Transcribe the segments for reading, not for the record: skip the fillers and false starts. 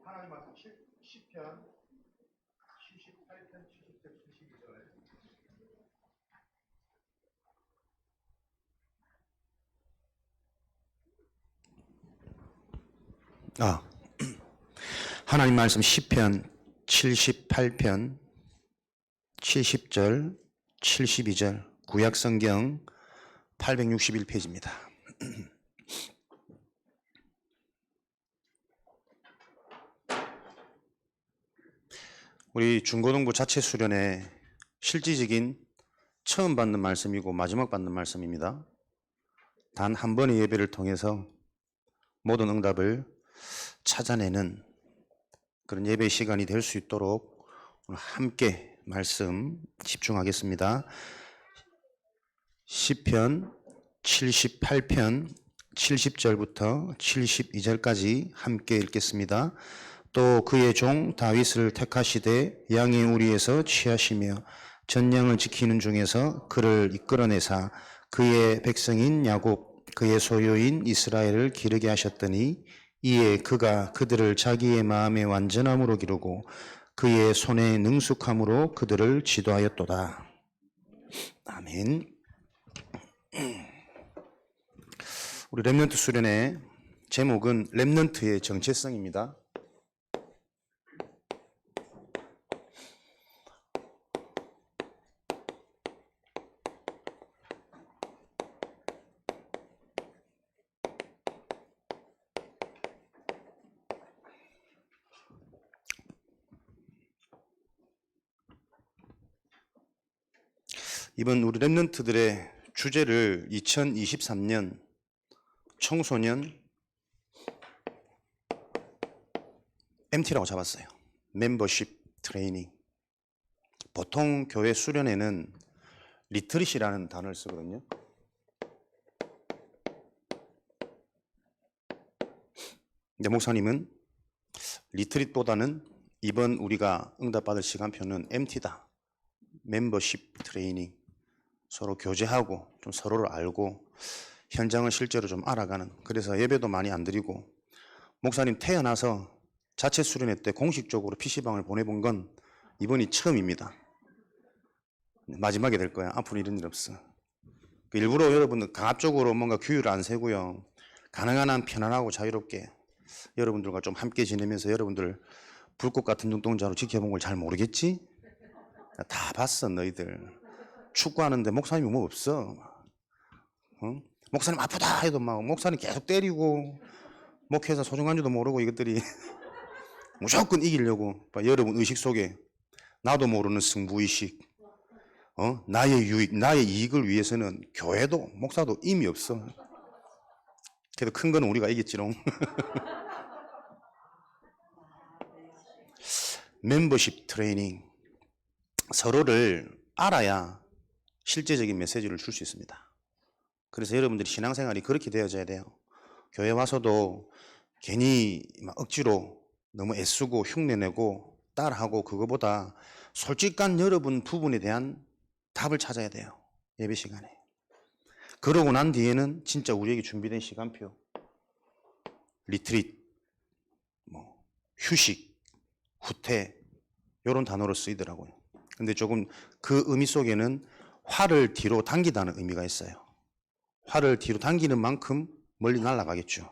하나님 말씀 10편 78편 70절 72절. 하나님 말씀 시편 78편 70절 72절 구약성경 861페이지입니다. 우리 중고등부 자체 수련회 실질적인 처음 받는 말씀이고 마지막 받는 말씀입니다. 단 한 번의 예배를 통해서 모든 응답을 찾아내는 그런 예배 시간이 될 수 있도록 오늘 함께 말씀 집중하겠습니다. 시편 78편 70절부터 72절까지 함께 읽겠습니다. 또 그의 종 다윗을 택하시되 양의 우리에서 취하시며 전량을 지키는 중에서 그를 이끌어내사 그의 백성인 야곱 그의 소유인 이스라엘을 기르게 하셨더니 이에 그가 그들을 자기의 마음의 완전함으로 기르고 그의 손의 능숙함으로 그들을 지도하였도다. 아멘. 우리 렘넌트 수련의 제목은 렘넌트의 정체성입니다. 이번 우리 렘넌트들의 주제를 2023년 청소년 MT라고 잡았어요. 멤버십 트레이닝. 보통 교회 수련회는 리트릿이라는 단어를 쓰거든요. 근데 목사님은 리트릿보다는 이번 우리가 응답받을 시간표는 MT다. 멤버십 트레이닝. 서로 교제하고 좀 서로를 알고 현장을 실제로 좀 알아가는, 그래서 예배도 많이 안 드리고, 목사님 태어나서 자체 수련회 때 공식적으로 PC방을 보내본 건 이번이 처음입니다. 마지막이 될 거야. 앞으로 이런 일 없어. 일부러 여러분들 강압적으로 뭔가 규율을 안 세고요, 가능한 한 편안하고 자유롭게 여러분들과 좀 함께 지내면서 여러분들 불꽃 같은 눈동자로 지켜본 걸 잘 모르겠지? 다 봤어. 너희들 축구하는데 목사님이 뭐 없어. 어? 목사님 아프다 해도 막 목사님 계속 때리고, 목회자 소중한 줄도 모르고 이것들이 무조건 이기려고. 여러분 의식 속에 나도 모르는 승부의식, 나의 유익, 나의 이익을 위해서는 교회도 목사도 의미 없어. 그래도 큰 거는 우리가 이겼지롱. 멤버십 트레이닝. 서로를 알아야 실제적인 메시지를 줄 수 있습니다. 그래서 여러분들이 신앙생활이 그렇게 되어져야 돼요. 교회 와서도 괜히 막 억지로 너무 애쓰고 흉내내고 따라하고, 그거보다 솔직한 여러분 부분에 대한 답을 찾아야 돼요. 예배 시간에. 그러고 난 뒤에는 진짜 우리에게 준비된 시간표, 리트릿, 휴식, 후퇴, 이런 단어로 쓰이더라고요. 근데 조금 그 의미 속에는 활을 뒤로 당기다는 의미가 있어요. 활을 뒤로 당기는 만큼 멀리 날아가겠죠.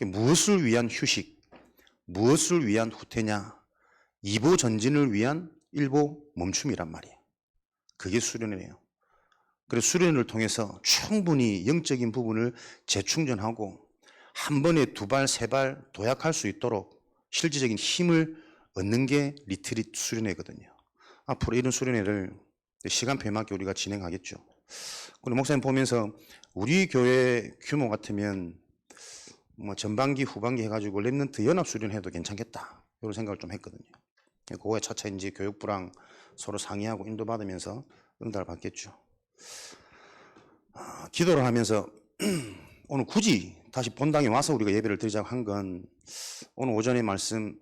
무엇을 위한 휴식, 무엇을 위한 후퇴냐? 2보 전진을 위한 1보 멈춤이란 말이에요. 그게 수련이에요. 그래서 수련을 통해서 충분히 영적인 부분을 재충전하고 한 번에 2발, 3발 도약할 수 있도록 실질적인 힘을 얻는 게 리트릿 수련회거든요. 앞으로 이런 수련회를 시간표에 맞게 우리가 진행하겠죠. 그리고 목사님 보면서 우리 교회 규모 같으면 뭐 전반기, 후반기 해가지고 렘넌트 연합 수련회도 괜찮겠다, 이런 생각을 좀 했거든요. 그거에 차차 이제 교육부랑 서로 상의하고 인도받으면서 응답을 받겠죠. 기도를 하면서 오늘 굳이 다시 본당에 와서 우리가 예배를 드리자고 한 건, 오늘 오전에 말씀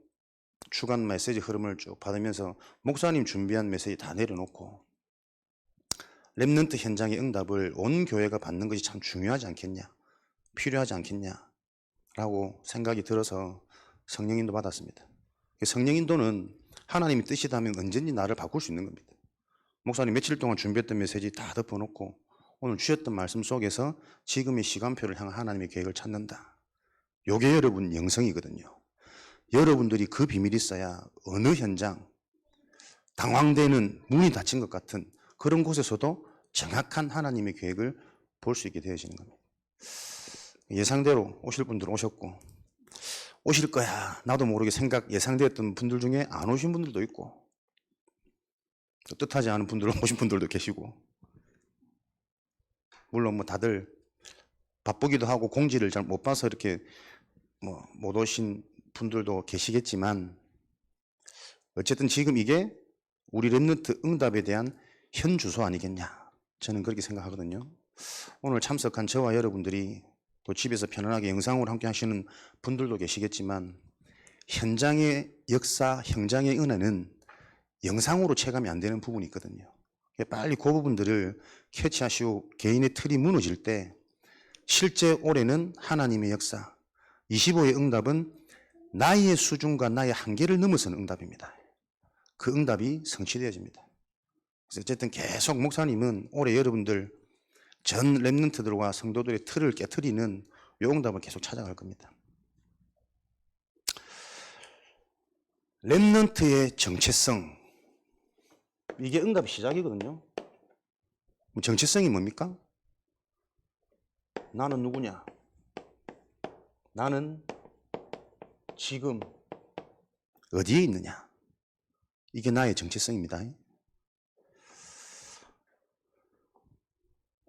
주간 메시지 흐름을 쭉 받으면서 목사님 준비한 메시지 다 내려놓고 렘넌트 현장의 응답을 온 교회가 받는 것이 참 중요하지 않겠냐, 필요하지 않겠냐 라고 생각이 들어서 성령인도 받았습니다. 성령인도는 하나님이 뜻이다면 언제든지 나를 바꿀 수 있는 겁니다. 목사님 며칠 동안 준비했던 메시지 다 덮어놓고 오늘 주셨던 말씀 속에서 지금의 시간표를 향한 하나님의 계획을 찾는다. 요게 여러분 영성이거든요. 여러분들이 그 비밀이 있어야 어느 현장, 당황되는 문이 닫힌 것 같은 그런 곳에서도 정확한 하나님의 계획을 볼 수 있게 되어지는 겁니다. 예상대로 오실 분들은 오셨고 오실 거야 나도 모르게 예상되었던 분들 중에 안 오신 분들도 있고 또 뜻하지 않은 분들은 오신 분들도 계시고 물론 뭐 다들 바쁘기도 하고 공지를 잘 못 봐서 이렇게 뭐 못 오신 분들도 계시겠지만 어쨌든 지금 이게 우리 랩런트 응답에 대한 현 주소 아니겠냐 저는 그렇게 생각하거든요. 오늘 참석한 저와 여러분들이 또 집에서 편안하게 영상으로 함께 하시는 분들도 계시겠지만 현장의 역사, 현장의 은혜는 영상으로 체감이 안 되는 부분이 있거든요. 빨리 그 부분들을 캐치하시고 개인의 틀이 무너질 때 실제 올해는 하나님의 역사, 25의 응답은 나의 수준과 나의 한계를 넘어서는 응답입니다. 그 응답이 성취되어집니다. 그래서 어쨌든 계속 목사님은 올해 여러분들 전 랩런트들과 성도들의 틀을 깨트리는 요 응답을 계속 찾아갈 겁니다. 랩런트의 정체성, 이게 응답의 시작이거든요. 정체성이 뭡니까? 나는 누구냐? 나는 지금 어디에 있느냐? 이게 나의 정체성입니다.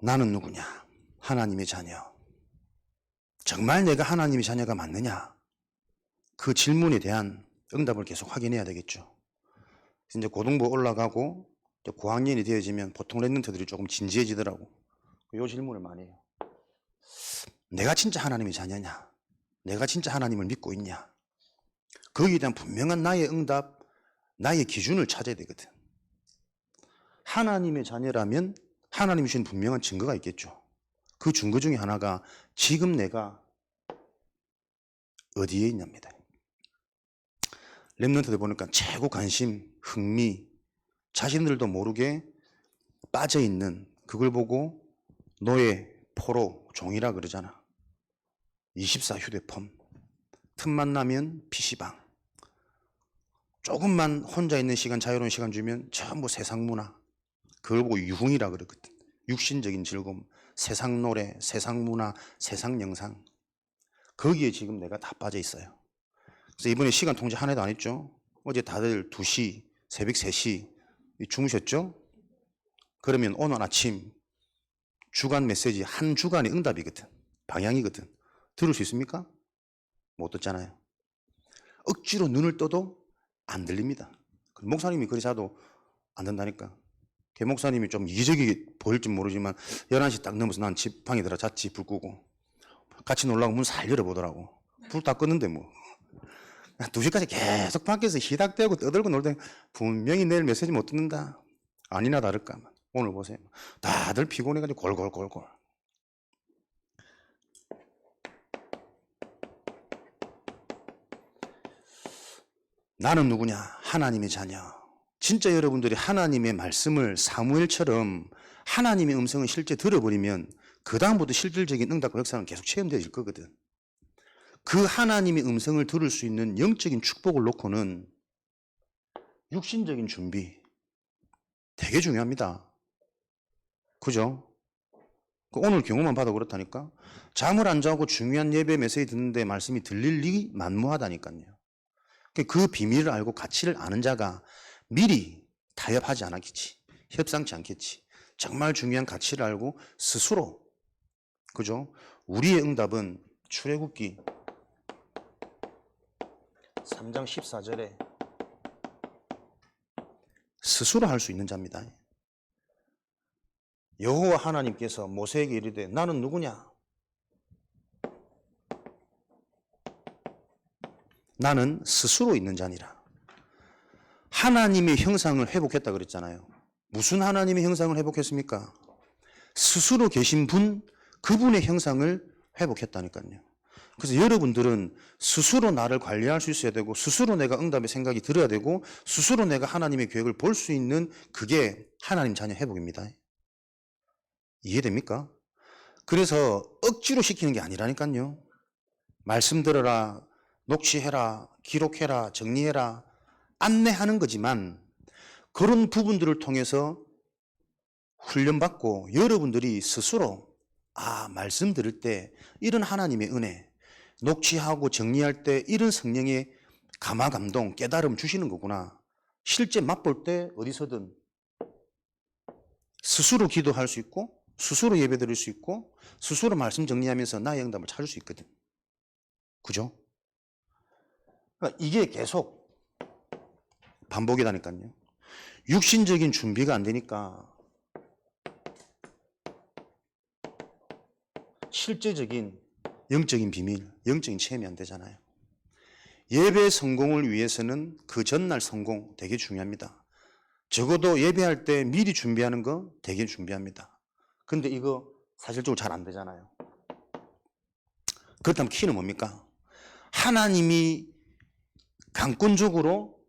나는 누구냐? 하나님의 자녀. 정말 내가 하나님의 자녀가 맞느냐? 그 질문에 대한 응답을 계속 확인해야 되겠죠. 이제 고등부 올라가고 고학년이 되어지면 보통 랩런트들이 조금 진지해지더라고. 이 질문을 많이 해요. 내가 진짜 하나님의 자녀냐? 내가 진짜 하나님을 믿고 있냐? 거기에 대한 분명한 나의 응답, 나의 기준을 찾아야 되거든. 하나님의 자녀라면 하나님이 주신 분명한 증거가 있겠죠. 그 증거 중에 하나가 지금 내가 어디에 있냐입니다. 랩런트들 보니까 최고 관심, 흥미, 자신들도 모르게 빠져있는 그걸 보고 너의 포로, 종이라 그러잖아. 24 휴대폰, 틈만 나면 PC방, 조금만 혼자 있는 시간, 자유로운 시간 주면 전부 세상 문화, 그걸 보고 유흥이라 그러거든. 육신적인 즐거움, 세상 노래, 세상 문화, 세상 영상, 거기에 지금 내가 다 빠져 있어요. 그래서 이번에 시간 통제 한 해도 안 했죠. 어제 다들 2시, 새벽 3시 주무셨죠? 그러면 오늘 아침 주간 메시지 한 주간의 응답이거든. 방향이거든. 들을 수 있습니까? 못 듣잖아요. 억지로 눈을 떠도 안 들립니다. 목사님이 그리 자도 안 된다니까. 개 목사님이 좀 이기적이게 보일지 모르지만 11시 딱 넘어서 난 집 방에 들어 잤지. 불 끄고 같이 놀라고 문 살 열어보더라고. 불 다 껐는데 뭐 2시까지 계속 밖에서 희닥대고 떠들고 놀다 분명히 내일 메시지 못 듣는다. 아니나 다를까. 오늘 보세요. 다들 피곤해가지고 골골골골. 나는 누구냐? 하나님의 자녀. 진짜 여러분들이 하나님의 말씀을 사무엘처럼 하나님의 음성을 실제 들어버리면 그 다음부터 실질적인 응답과 역사는 계속 체험되어질 거거든. 그 하나님의 음성을 들을 수 있는 영적인 축복을 놓고는 육신적인 준비 되게 중요합니다. 그죠? 오늘 경우만 봐도 그렇다니까. 잠을 안 자고 중요한 예배 메시지 듣는데 말씀이 들릴 일이 만무하다니까요. 그 비밀을 알고 가치를 아는 자가 미리 타협하지 않았겠지. 협상치 않겠지. 정말 중요한 가치를 알고 스스로, 그죠? 우리의 응답은 출애굽기 3장 14절에 스스로 할 수 있는 자입니다. 여호와 하나님께서 모세에게 이르되 나는 누구냐? 나는 스스로 있는 자니라. 하나님의 형상을 회복했다 그랬잖아요. 무슨 하나님의 형상을 회복했습니까? 스스로 계신 분, 그분의 형상을 회복했다니까요. 그래서 여러분들은 스스로 나를 관리할 수 있어야 되고 스스로 내가 응답의 생각이 들어야 되고 스스로 내가 하나님의 계획을 볼 수 있는 그게 하나님 자녀 회복입니다. 이해됩니까? 그래서 억지로 시키는 게 아니라니까요. 말씀 들어라, 녹취해라, 기록해라, 정리해라, 안내하는 거지만 그런 부분들을 통해서 훈련받고 여러분들이 스스로 말씀 들을 때 이런 하나님의 은혜, 녹취하고 정리할 때 이런 성령의 감화 감동, 깨달음 주시는 거구나. 실제 맛볼 때 어디서든 스스로 기도할 수 있고 스스로 예배 드릴 수 있고 스스로 말씀 정리하면서 나의 응답을 찾을 수 있거든. 그죠? 그러니까 이게 계속 반복이라니까요. 육신적인 준비가 안 되니까 실제적인 영적인 비밀, 영적인 체험이 안 되잖아요. 예배 성공을 위해서는 그 전날 성공 되게 중요합니다. 적어도 예배할 때 미리 준비하는 거 되게 준비합니다. 근데 이거 사실적으로 잘 안 되잖아요. 그렇다면 키는 뭡니까? 하나님이 강권적으로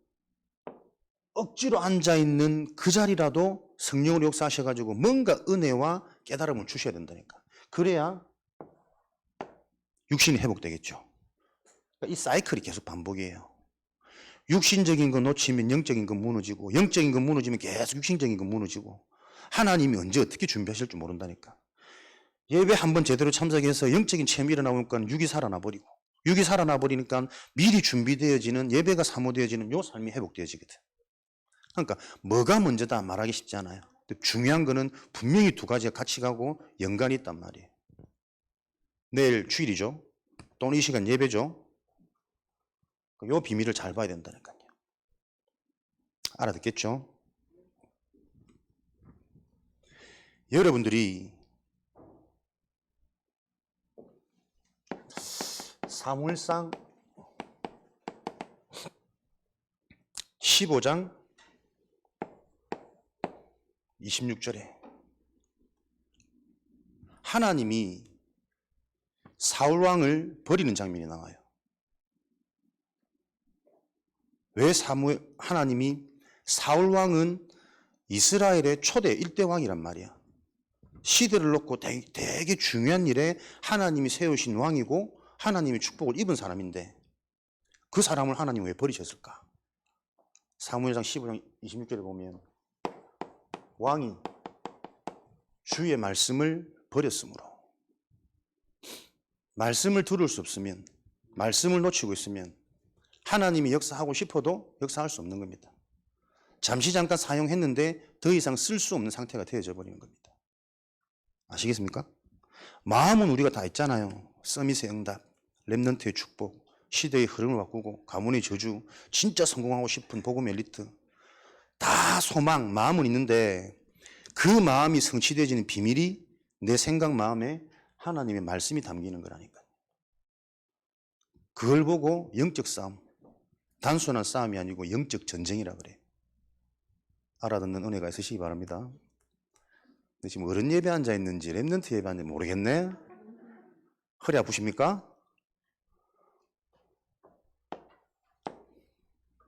억지로 앉아있는 그 자리라도 성령으로 역사하셔가지고 뭔가 은혜와 깨달음을 주셔야 된다니까. 그래야 육신이 회복되겠죠. 이 사이클이 계속 반복이에요. 육신적인 거 놓치면 영적인 거 무너지고 영적인 거 무너지면 계속 육신적인 거 무너지고 하나님이 언제 어떻게 준비하실 줄 모른다니까. 예배 한번 제대로 참석해서 영적인 체험이 일어나니까 육이 살아나 버리고 육이 살아나 버리니까 미리 준비되어지는 예배가 사모되어지는 요 삶이 회복되어지거든. 그러니까 뭐가 먼저다 말하기 쉽지 않아요. 중요한 거는 분명히 두 가지가 같이 가고 연관이 있단 말이에요. 내일 주일이죠. 또는 이 시간 예배죠. 요 비밀을 잘 봐야 된다니까요. 알아듣겠죠? 여러분들이 사무엘상 15장 26절에 하나님이 사울 왕을 버리는 장면이 나와요. 왜 하나님이 사울 왕은 이스라엘의 초대 1대 왕이란 말이야. 시대를 놓고 되게 중요한 일에 하나님이 세우신 왕이고 하나님의 축복을 입은 사람인데 그 사람을 하나님이 왜 버리셨을까? 사무엘상 15장 26절에 보면 왕이 주의 말씀을 버렸으므로 말씀을 들을 수 없으면 말씀을 놓치고 있으면 하나님이 역사하고 싶어도 역사할 수 없는 겁니다. 잠시 잠깐 사용했는데 더 이상 쓸 수 없는 상태가 되어져 버리는 겁니다. 아시겠습니까? 마음은 우리가 다 있잖아요. 서밋의 응답, 렘넌트의 축복, 시대의 흐름을 바꾸고 가문의 저주, 진짜 성공하고 싶은 복음의 엘리트, 다 소망, 마음은 있는데 그 마음이 성취되어지는 비밀이 내 생각 마음에 하나님의 말씀이 담기는 거라니까요. 그걸 보고 영적 싸움, 단순한 싸움이 아니고 영적 전쟁이라 그래요. 알아듣는 은혜가 있으시기 바랍니다. 근데 지금 어른 예배 앉아 있는지 렘넌트 예배 앉아 있는지 모르겠네. 허리 아프십니까?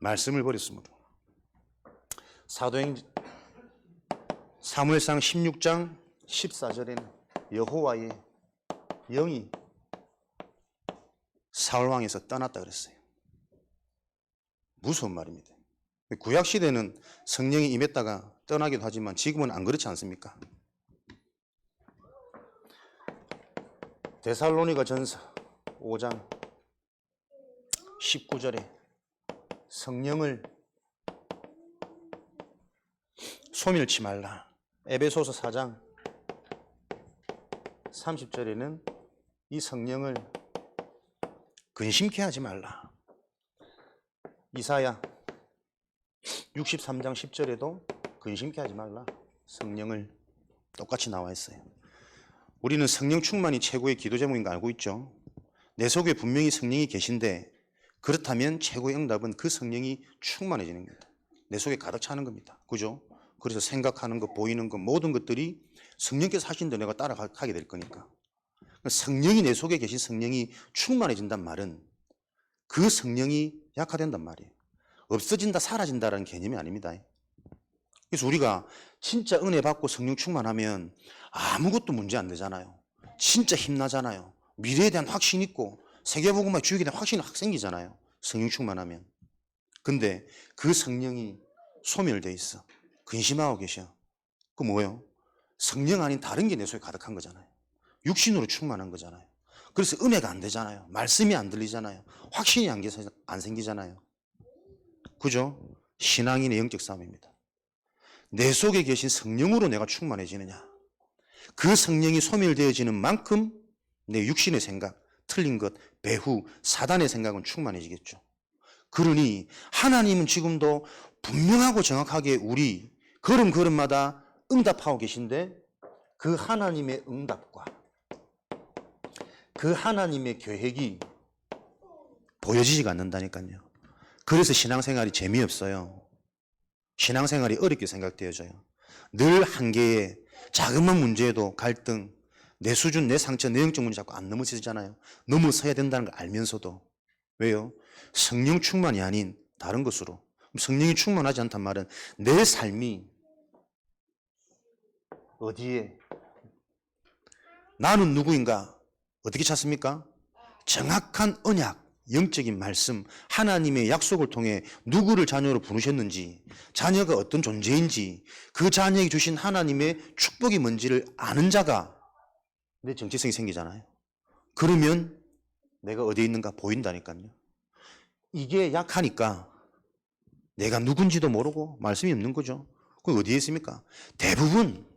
말씀을 버렸으므로. 사무엘상 16장 14절에는 여호와의 영이 사울왕에서 떠났다 그랬어요. 무서운 말입니다. 구약 시대는 성령이 임했다가 떠나기도 하지만 지금은 안 그렇지 않습니까? 데살로니가 전서 5장 19절에 성령을 소멸치 말라. 에베소서 4장 30절에는 이 성령을 근심케 하지 말라. 이사야 63장 10절에도 근심케 하지 말라. 성령을 똑같이 나와 있어요. 우리는 성령 충만이 최고의 기도 제목인 거 알고 있죠? 내 속에 분명히 성령이 계신데 그렇다면 최고의 응답은 그 성령이 충만해지는 겁니다. 내 속에 가득 차는 겁니다. 그죠? 그래서 생각하는 것, 보이는 것, 모든 것들이 성령께서 하신 대로 내가 따라가게 될 거니까. 성령이 내 속에 계신 성령이 충만해진단 말은 그 성령이 약화된단 말이에요. 없어진다, 사라진다라는 개념이 아닙니다. 그래서 우리가 진짜 은혜 받고 성령 충만하면 아무것도 문제 안 되잖아요. 진짜 힘나잖아요. 미래에 대한 확신 있고 세계복음화의 주역에 대한 확신이 확 생기잖아요. 성령 충만하면. 근데 그 성령이 소멸돼 있어. 근심하고 계셔. 그 뭐예요? 성령 아닌 다른 게 내 속에 가득한 거잖아요. 육신으로 충만한 거잖아요. 그래서 은혜가 안 되잖아요. 말씀이 안 들리잖아요. 확신이 안 생기잖아요. 그죠? 신앙인의 영적 싸움입니다. 내 속에 계신 성령으로 내가 충만해지느냐. 그 성령이 소멸되어지는 만큼 내 육신의 생각, 틀린 것, 배후, 사단의 생각은 충만해지겠죠. 그러니 하나님은 지금도 분명하고 정확하게 우리 걸음걸음마다 응답하고 계신데 그 하나님의 응답과 그 하나님의 계획이 보여지지가 않는다니까요. 그래서 신앙생활이 재미없어요. 신앙생활이 어렵게 생각되어져요. 늘 한계에 자그마한 문제에도 갈등, 내 수준, 내 상처, 내 영적 문제 자꾸 안 넘어서잖아요. 넘어서야 된다는 걸 알면서도. 왜요? 성령 충만이 아닌 다른 것으로. 성령이 충만하지 않단 말은 내 삶이 어디에 나는 누구인가 어떻게 찾습니까? 정확한 언약, 영적인 말씀, 하나님의 약속을 통해 누구를 자녀로 부르셨는지, 자녀가 어떤 존재인지, 그 자녀에게 주신 하나님의 축복이 뭔지를 아는 자가 내 정체성이 생기잖아요. 그러면 내가 어디에 있는가 보인다니까요. 이게 약하니까 내가 누군지도 모르고 말씀이 없는 거죠. 그럼 어디에 있습니까? 대부분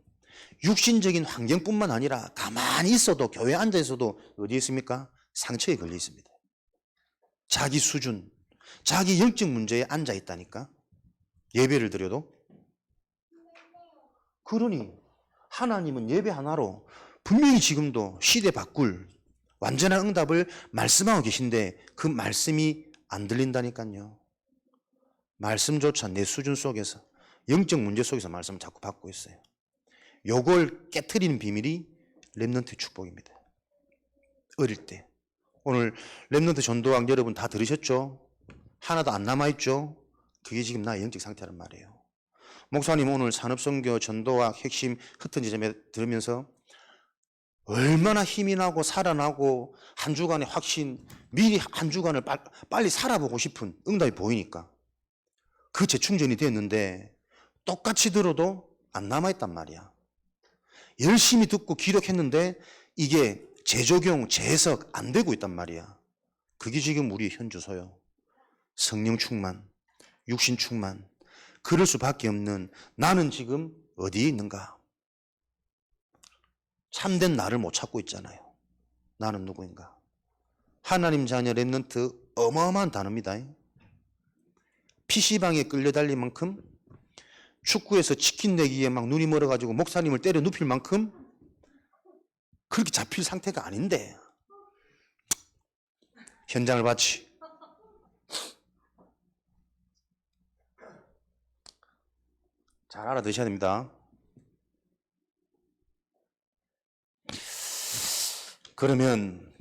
육신적인 환경뿐만 아니라 가만히 있어도 교회에 앉아 있어도 어디에 있습니까? 상처에 걸려 있습니다. 자기 수준, 자기 영적 문제에 앉아 있다니까. 예배를 드려도. 그러니 하나님은 예배 하나로 분명히 지금도 시대 바꿀 완전한 응답을 말씀하고 계신데 그 말씀이 안 들린다니까요. 말씀조차 내 수준 속에서 영적 문제 속에서 말씀을 자꾸 받고 있어요. 요걸 깨트리는 비밀이 렘넌트 축복입니다. 어릴 때. 오늘 렘넌트 전도왕 여러분 다 들으셨죠? 하나도 안 남아있죠? 그게 지금 나의 영적 상태란 말이에요. 목사님 오늘 산업선교 전도학 핵심 흩은 지점에 들으면서 얼마나 힘이 나고 살아나고 한 주간의 확신, 미리 한 주간을 빨리 살아보고 싶은 응답이 보이니까 그 재충전이 됐는데 똑같이 들어도 안 남아있단 말이야. 열심히 듣고 기록했는데 이게 재적용, 재해석 안 되고 있단 말이야. 그게 지금 우리의 현주소요. 성령 충만, 육신 충만. 그럴 수밖에 없는 나는 지금 어디에 있는가? 참된 나를 못 찾고 있잖아요. 나는 누구인가? 하나님 자녀 렘넌트 어마어마한 단어입니다. PC방에 끌려달릴 만큼 축구에서 치킨 내기에 막 눈이 멀어가지고 목사님을 때려 눕힐 만큼 그렇게 잡힐 상태가 아닌데 현장을 봤지. 잘 알아두셔야 됩니다. 그러면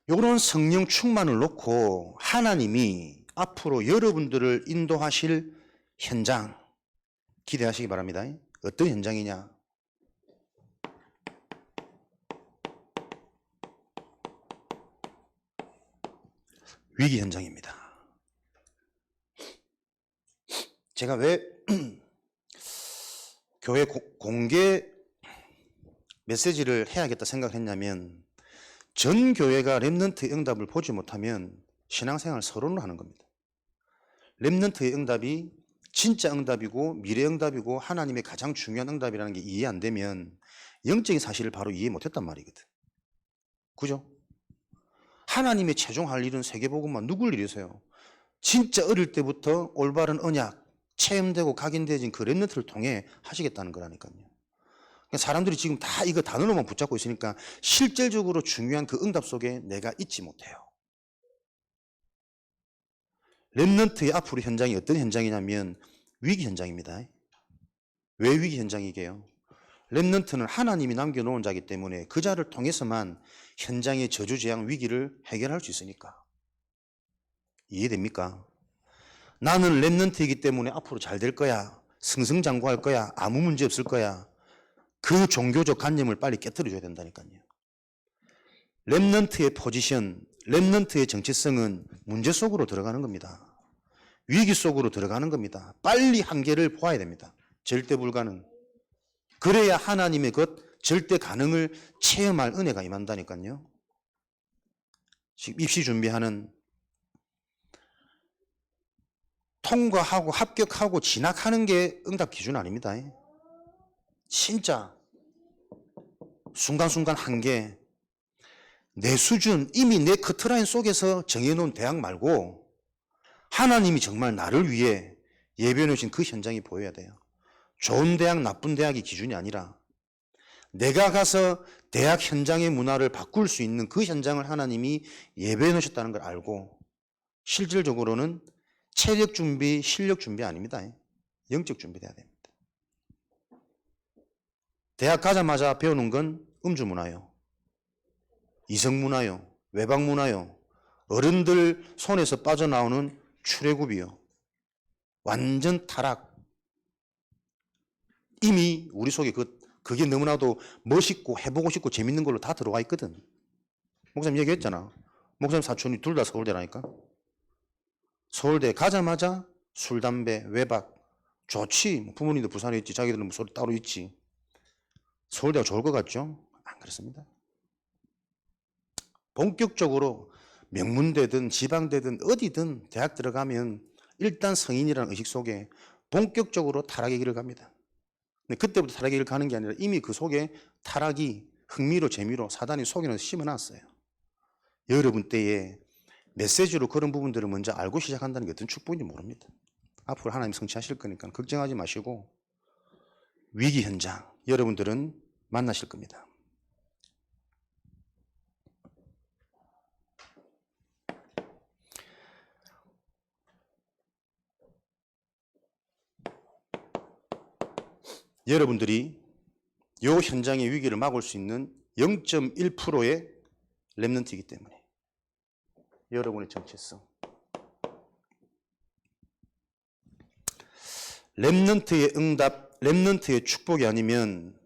이런 성령 충만을 놓고 하나님이 앞으로 여러분들을 인도하실 현장 기대하시기 바랍니다. 어떤 현장이냐? 위기 현장입니다. 제가 왜 교회 공개 메시지를 해야겠다 생각했냐면 전 교회가 렘넌트의 응답을 보지 못하면 신앙생활 서론을 하는 겁니다. 렘넌트의 응답이 진짜 응답이고 미래 응답이고 하나님의 가장 중요한 응답이라는 게 이해 안 되면 영적인 사실을 바로 이해 못했단 말이거든. 그죠? 하나님의 최종 할 일은 세계복음만 누굴 일이세요? 진짜 어릴 때부터 올바른 언약 체험되고 각인되어진 그 렘넌트를 통해 하시겠다는 거라니까요. 사람들이 지금 다 이거 단어로만 붙잡고 있으니까 실질적으로 중요한 그 응답 속에 내가 있지 못해요. 렘넌트의 앞으로 현장이 어떤 현장이냐면 위기 현장입니다. 왜 위기 현장이게요? 렘넌트는 하나님이 남겨놓은 자이기 때문에 그 자를 통해서만 현장의 저주재앙 위기를 해결할 수 있으니까. 이해됩니까? 나는 렘넌트이기 때문에 앞으로 잘 될 거야. 승승장구할 거야. 아무 문제 없을 거야. 그 종교적 관념을 빨리 깨트려줘야 된다니까요. 렘넌트의 포지션, 렘넌트의 정체성은 문제 속으로 들어가는 겁니다. 위기 속으로 들어가는 겁니다. 빨리 한계를 보아야 됩니다. 절대 불가능. 그래야 하나님의 것 절대 가능을 체험할 은혜가 임한다니까요. 지금 입시 준비하는 통과하고 합격하고 진학하는 게 응답 기준 아닙니다. 진짜 순간순간 한계, 내 수준, 이미 내 커트라인 속에서 정해놓은 대학 말고 하나님이 정말 나를 위해 예배해 놓으신 그 현장이 보여야 돼요. 좋은 대학, 나쁜 대학이 기준이 아니라 내가 가서 대학 현장의 문화를 바꿀 수 있는 그 현장을 하나님이 예배해 놓으셨다는 걸 알고 실질적으로는 체력 준비, 실력 준비 아닙니다. 영적 준비돼야 됩니다. 대학 가자마자 배우는 건 음주 문화요, 이성 문화요, 외박 문화요, 어른들 손에서 빠져나오는 출애굽이요. 완전 타락. 이미 우리 속에 그게 너무나도 멋있고 해보고 싶고 재밌는 걸로 다 들어와 있거든. 목사님 얘기했잖아. 목사님 사촌이 둘 다 서울대라니까. 서울대 가자마자 술, 담배, 외박. 좋지. 부모님도 부산에 있지. 자기들은 서울 따로 있지. 서울대가 좋을 것 같죠? 안 그렇습니다. 본격적으로 명문대든 지방대든 어디든 대학 들어가면 일단 성인이라는 의식 속에 본격적으로 타락의 길을 갑니다. 근데 그때부터 타락의 길을 가는 게 아니라 이미 그 속에 타락이 흥미로 재미로 사단이 속에는 심어놨어요. 여러분 때에 메시지로 그런 부분들을 먼저 알고 시작한다는 게 어떤 축복인지 모릅니다. 앞으로 하나님 성취하실 거니까 걱정하지 마시고 위기 현장 여러분들은 만나실 겁니다. 여러분들이 이 현장의 위기를 막을 수 있는 0.1%의 렘넌트이기 때문에 여러분의 정체성, 렘넌트의 응답, 렘넌트의 축복이 아니면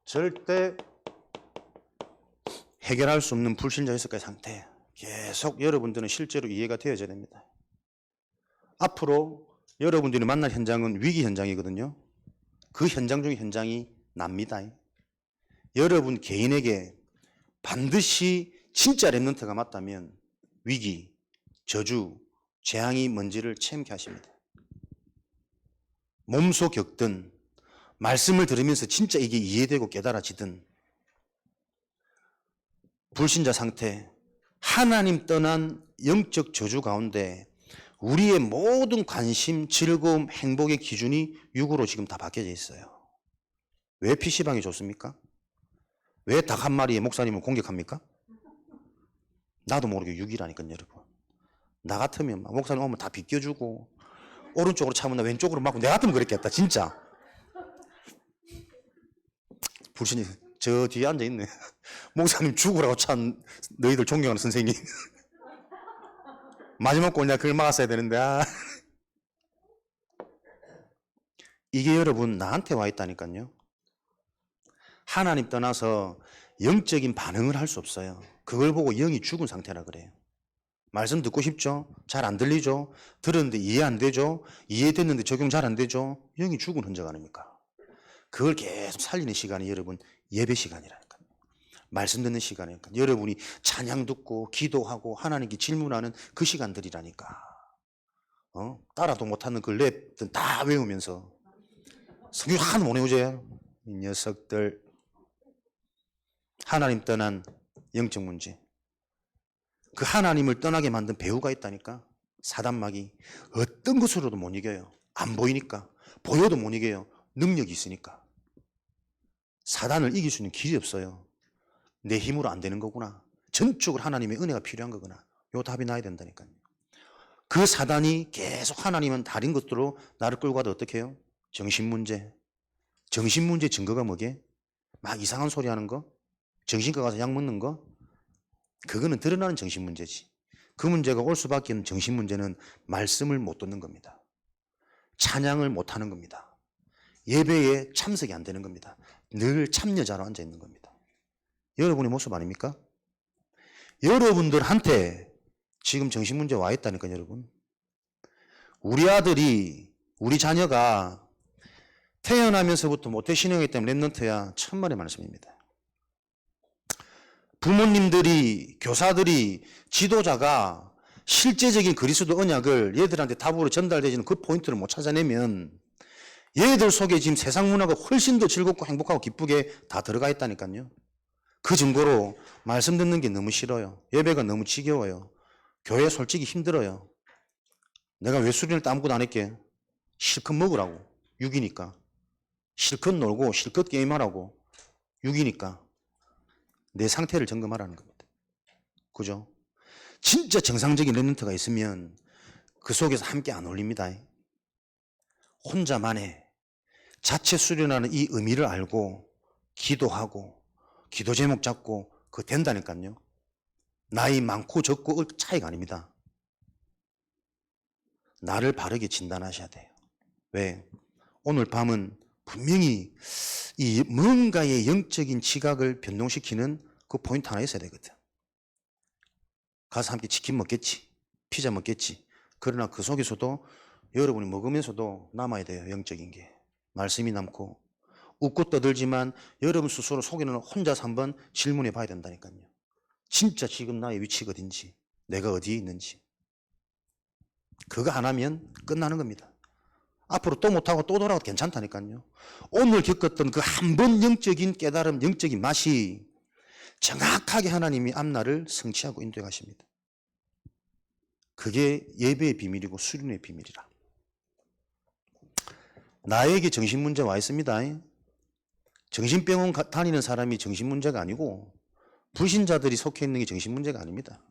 절대 해결할 수 없는 불신자 해석의 상태, 계속 여러분들은 실제로 이해가 되어져야 됩니다. 앞으로 여러분들이 만날 현장은 위기 현장이거든요. 그 현장 중에 현장이 납니다. 여러분 개인에게 반드시 진짜 렘넌트가 맞다면 위기, 저주, 재앙이 뭔지를 체험케 하십니다. 몸소 겪든 말씀을 들으면서 진짜 이게 이해되고 깨달아지든 불신자 상태, 하나님 떠난 영적 저주 가운데 우리의 모든 관심, 즐거움, 행복의 기준이 6으로 지금 다 바뀌어져 있어요. 왜 PC방이 좋습니까? 왜 닭 한 마리에 목사님을 공격합니까? 나도 모르게 6이라니까요, 여러분. 나 같으면 목사님 오면 다 비껴주고 오른쪽으로 차면 나 왼쪽으로 막고 내 같으면 그랬겠다, 진짜. 불신이 저 뒤에 앉아있네. 목사님 죽으라고 찬 너희들 존경하는 선생님. 마지막 거 내가 그걸 막았어야 되는데. 이게 여러분 나한테 와 있다니까요. 하나님 떠나서 영적인 반응을 할 수 없어요. 그걸 보고 영이 죽은 상태라 그래요. 말씀 듣고 싶죠? 잘 안 들리죠? 들었는데 이해 안 되죠? 이해됐는데 적용 잘 안 되죠? 영이 죽은 흔적 아닙니까? 그걸 계속 살리는 시간이 여러분 예배 시간이라니까요. 말씀 듣는 시간이니까. 여러분이 찬양 듣고 기도하고 하나님께 질문하는 그 시간들이라니까. 따라도 못하는 그 랩 다 외우면서 성경 하나도 못 외우죠. 이 녀석들. 하나님 떠난 영적 문제. 그 하나님을 떠나게 만든 배후가 있다니까. 사단막이 어떤 것으로도 못 이겨요. 안 보이니까. 보여도 못 이겨요. 능력이 있으니까. 사단을 이길 수 있는 길이 없어요. 내 힘으로 안 되는 거구나. 전적으로 하나님의 은혜가 필요한 거구나. 요 답이 나야 된다니까요. 그 사단이 계속 하나님은 다른 것들로 나를 끌고 가도 어떻게 해요? 정신 문제, 정신 문제 증거가 뭐게? 막 이상한 소리 하는 거? 정신과 가서 약 먹는 거? 그거는 드러나는 정신 문제지. 그 문제가 올 수밖에 없는 정신 문제는 말씀을 못 듣는 겁니다. 찬양을 못 하는 겁니다. 예배에 참석이 안 되는 겁니다. 늘 참여자로 앉아 있는 겁니다. 여러분의 모습 아닙니까? 여러분들한테 지금 정신 문제 와 있다니까요, 여러분. 우리 아들이, 우리 자녀가 태어나면서부터 모태신앙이기 때문에 랩런트야. 천만의 말씀입니다. 부모님들이, 교사들이, 지도자가 실제적인 그리스도 언약을 얘들한테 답으로 전달되지는 그 포인트를 못 찾아내면 얘들 속에 지금 세상 문화가 훨씬 더 즐겁고 행복하고 기쁘게 다 들어가 있다니까요. 그 증거로 말씀 듣는 게 너무 싫어요. 예배가 너무 지겨워요. 교회 솔직히 힘들어요. 내가 왜 수련을 또 아무것도 안 했게? 실컷 먹으라고. 6이니까. 실컷 놀고 실컷 게임하라고. 6이니까. 내 상태를 점검하라는 겁니다. 그죠? 진짜 정상적인 랩런트가 있으면 그 속에서 함께 안 어울립니다. 혼자만의 자체 수련하는 이 의미를 알고 기도하고 기도 제목 잡고 그거 된다니까요. 나이 많고 적고 차이가 아닙니다. 나를 바르게 진단하셔야 돼요. 왜? 오늘 밤은 분명히 이 뭔가의 영적인 지각을 변동시키는 그 포인트 하나 있어야 되거든. 가서 함께 치킨 먹겠지, 피자 먹겠지. 그러나 그 속에서도 여러분이 먹으면서도 남아야 돼요. 영적인 게. 말씀이 남고 웃고 떠들지만 여러분 스스로 속에는 혼자서 한번 질문해 봐야 된다니까요. 진짜 지금 나의 위치가 어딘지, 내가 어디에 있는지. 그거 안 하면 끝나는 겁니다. 앞으로 또 못하고 또 돌아가도 괜찮다니까요. 오늘 겪었던 그 한 번 영적인 깨달음, 영적인 맛이 정확하게 하나님이 앞날을 성취하고 인도해 가십니다. 그게 예배의 비밀이고 수련의 비밀이라. 나에게 정신문제 와 있습니다. 정신병원 다니는 사람이 정신문제가 아니고 불신자들이 속해 있는 게 정신문제가 아닙니다.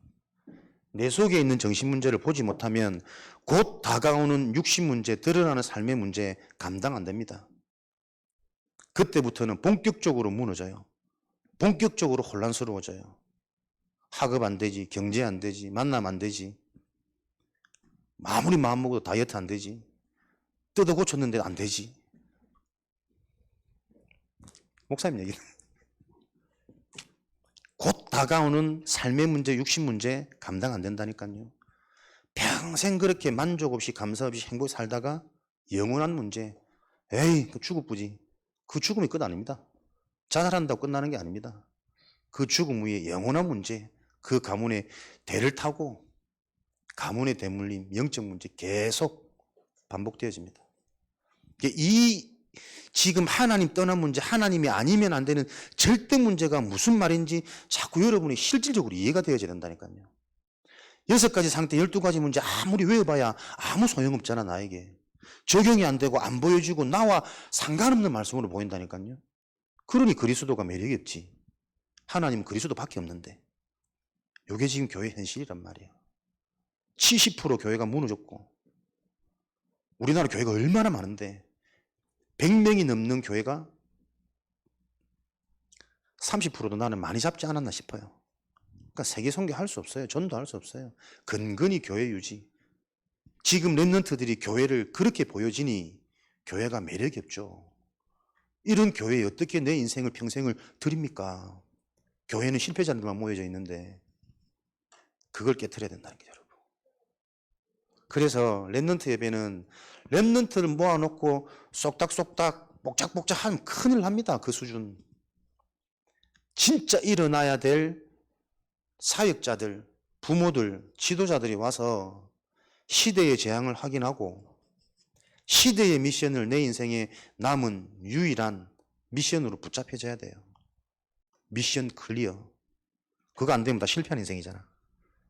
내 속에 있는 정신문제를 보지 못하면 곧 다가오는 육신문제, 드러나는 삶의 문제 감당 안 됩니다. 그때부터는 본격적으로 무너져요. 본격적으로 혼란스러워져요. 학업 안 되지, 경제 안 되지, 만남 안 되지. 아무리 마음 먹어도 다이어트 안 되지. 뜯어 고쳤는데 안 되지. 목사님 얘기는. 곧 다가오는 삶의 문제, 육신 문제 감당 안 된다니까요. 평생 그렇게 만족 없이 감사 없이 행복히 살다가 영원한 문제. 에이, 그 죽을뿐이지. 그 죽음이 끝 아닙니다. 자살한다고 끝나는 게 아닙니다. 그 죽음 위에 영원한 문제, 그 가문의 대를 타고 가문의 대물림, 영적 문제 계속 반복되어집니다. 이 지금 하나님 떠난 문제, 하나님이 아니면 안 되는 절대 문제가 무슨 말인지 자꾸 여러분이 실질적으로 이해가 되어져야 된다니까요. 6가지 상태, 12가지 문제 아무리 외워봐야 아무 소용없잖아, 나에게. 적용이 안 되고 안 보여주고 나와 상관없는 말씀으로 보인다니까요. 그러니 그리스도가 매력이 없지. 하나님은 그리스도밖에 없는데. 이게 지금 교회 현실이란 말이에요. 70% 교회가 무너졌고 우리나라 교회가 얼마나 많은데 100명이 넘는 교회가 30%도 나는 많이 잡지 않았나 싶어요. 그러니까 세계 선교할 수 없어요. 전도할 수 없어요. 근근히 교회 유지. 지금 랩런트들이 교회를 그렇게 보여지니 교회가 매력이 없죠. 이런 교회에 어떻게 내 인생을 평생을 드립니까? 교회는 실패자들만 모여져 있는데 그걸 깨트려야 된다는 게 여러분. 그래서 랩런트 예배는 랩런트를 모아놓고 쏙닥쏙닥 복작복작 하면 큰일 납니다. 그 수준. 진짜 일어나야 될 사역자들, 부모들, 지도자들이 와서 시대의 재앙을 확인하고 시대의 미션을 내 인생에 남은 유일한 미션으로 붙잡혀져야 돼요. 미션 클리어. 그거 안 되면 다 실패한 인생이잖아.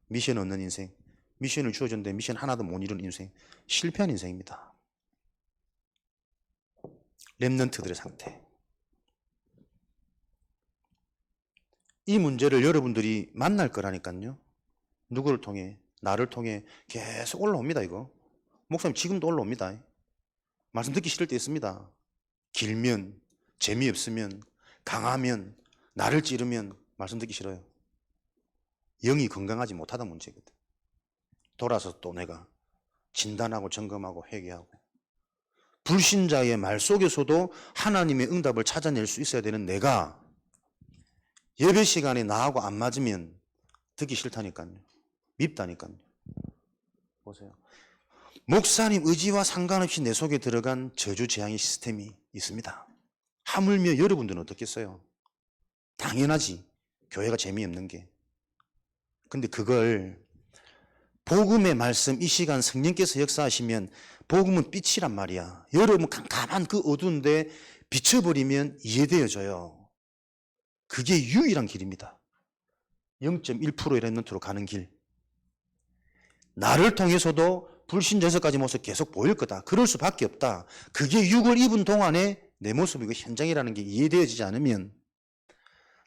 미션 없는 인생. 미션을 주어졌는데 미션 하나도 못 이룬 인생. 실패한 인생입니다. 랩런트들의 상태. 이 문제를 여러분들이 만날 거라니까요. 누구를 통해? 나를 통해 계속 올라옵니다, 이거. 목사님 지금도 올라옵니다. 말씀 듣기 싫을 때 있습니다. 길면, 재미없으면, 강하면, 나를 찌르면 말씀 듣기 싫어요. 영이 건강하지 못하다 문제거든. 돌아서 또 내가 진단하고 점검하고 회개하고. 불신자의 말 속에서도 하나님의 응답을 찾아낼 수 있어야 되는 내가 예배 시간에 나하고 안 맞으면 듣기 싫다니까요. 밉다니까요. 보세요. 목사님 의지와 상관없이 내 속에 들어간 저주 재앙의 시스템이 있습니다. 하물며 여러분들은 어떻겠어요? 당연하지. 교회가 재미없는 게. 근데 그걸 복음의 말씀 이 시간 성령께서 역사하시면 복음은 빛이란 말이야. 여러분 깜깜한 그 어두운데 비춰버리면 이해되어져요. 그게 유일한 길입니다. 0.1%의 렘넌트로 가는 길. 나를 통해서도 불신자에서까지 모습 계속 보일 거다. 그럴 수밖에 없다. 그게 육을 입은 동안에 내 모습이고 현장이라는 게 이해되어지지 않으면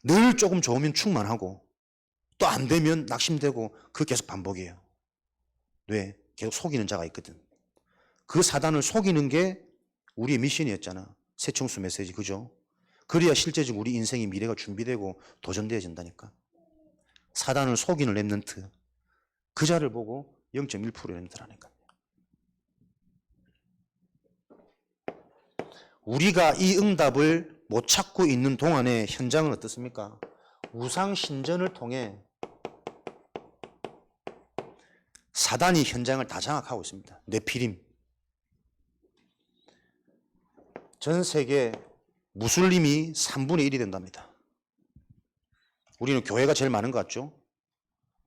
늘 조금 좋으면 충만하고 또 안 되면 낙심되고 그 계속 반복이에요. 왜? 계속 속이는 자가 있거든. 그 사단을 속이는 게 우리의 미션이었잖아. 새청수 메시지, 그죠? 그래야 실제적으로 우리 인생의 미래가 준비되고 도전되어진다니까. 사단을 속이는 렘넌트. 그 자를 보고 0.1% 렘넌트라니까. 우리가 이 응답을 못 찾고 있는 동안에 현장은 어떻습니까? 우상 신전을 통해 사단이 현장을 다 장악하고 있습니다. 네피림. 전 세계 무슬림이 3분의 1이 된답니다. 우리는 교회가 제일 많은 것 같죠?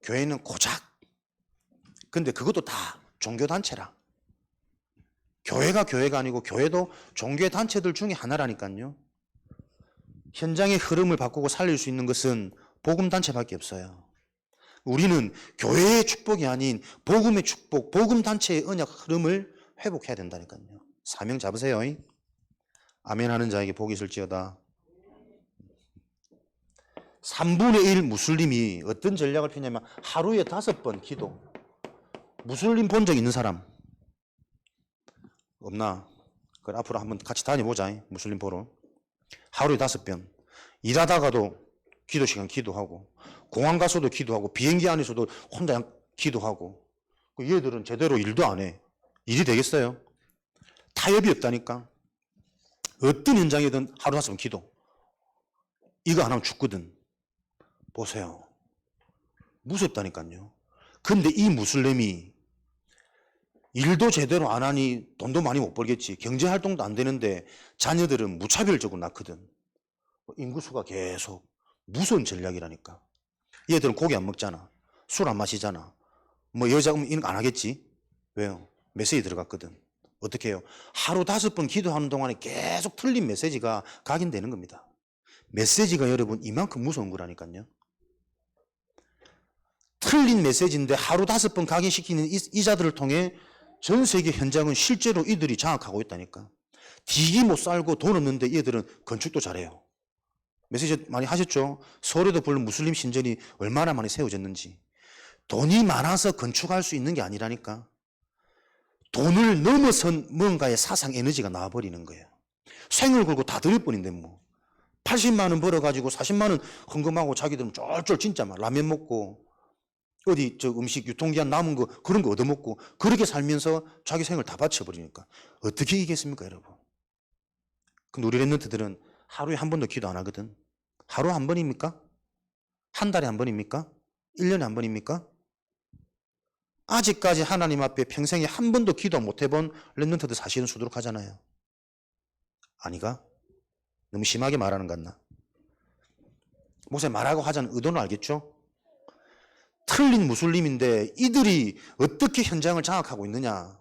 교회는 고작. 근데 그것도 다 종교단체라. 교회가 아니고 교회도 종교단체들 중에 하나라니까요. 현장의 흐름을 바꾸고 살릴 수 있는 것은 복음단체밖에 없어요. 우리는 교회의 축복이 아닌 복음의 축복, 복음단체의 언약 흐름을 회복해야 된다니까요. 사명 잡으세요. 아멘 하는 자에게 복이 있을지어다. 3분의 1 무슬림이 어떤 전략을 펴냐면 하루에 5번 기도. 무슬림 본 적 있는 사람 없나? 그래, 앞으로 한번 같이 다녀보자. 무슬림 보러. 하루에 5번. 일하다가도 기도 시간 기도하고, 공항 가서도 기도하고, 비행기 안에서도 혼자 기도하고. 얘들은 제대로 일도 안 해. 일이 되겠어요? 타협이 없다니까. 어떤 현장이든 하루 5번 기도. 이거 안 하면 죽거든. 보세요. 무섭다니까요. 근데 이 무슬림이 일도 제대로 안 하니 돈도 많이 못 벌겠지. 경제활동도 안 되는데 자녀들은 무차별적으로 낳거든. 인구수가 계속. 무서운 전략이라니까. 얘들은 고기 안 먹잖아. 술 안 마시잖아. 뭐 여자 이런 거 안 하겠지. 왜요? 메시지 들어갔거든. 어떻게 해요? 하루 5번 기도하는 동안에 계속 틀린 메시지가 각인되는 겁니다. 메시지가 여러분 이만큼 무서운 거라니까요. 틀린 메시지인데 하루 5번 각인시키는 이 자들을 통해 전 세계 현장은 실제로 이들이 장악하고 있다니까. 디기 못 살고 돈 없는데 얘들은 건축도 잘해요. 메시지 많이 하셨죠? 서울에도 물론 무슬림 신전이 얼마나 많이 세워졌는지. 돈이 많아서 건축할 수 있는 게 아니라니까. 돈을 넘어선 뭔가의 사상 에너지가 나와버리는 거예요. 생을 걸고 다 드릴 뻔인데 뭐. 80만 원 벌어가지고 40만 원 헌금하고 자기들은 쫄쫄 진짜 막 라면 먹고 어디 저 음식 유통기한 남은 거 그런 거 얻어먹고 그렇게 살면서 자기 생을 다 바쳐버리니까 어떻게 이기겠습니까 여러분? 근데 우리 랩런트들은 하루에 한 번도 기도 안 하거든. 하루 한 번입니까? 한 달에 한 번입니까? 1년에 한 번입니까? 아직까지 하나님 앞에 평생에 한 번도 기도 못 해본 랩런트들 사실은 수두룩하잖아요. 아니가? 너무 심하게 말하는 것 같나? 목사님 말하고 하자는 의도는 알겠죠? 틀린 무슬림인데 이들이 어떻게 현장을 장악하고 있느냐?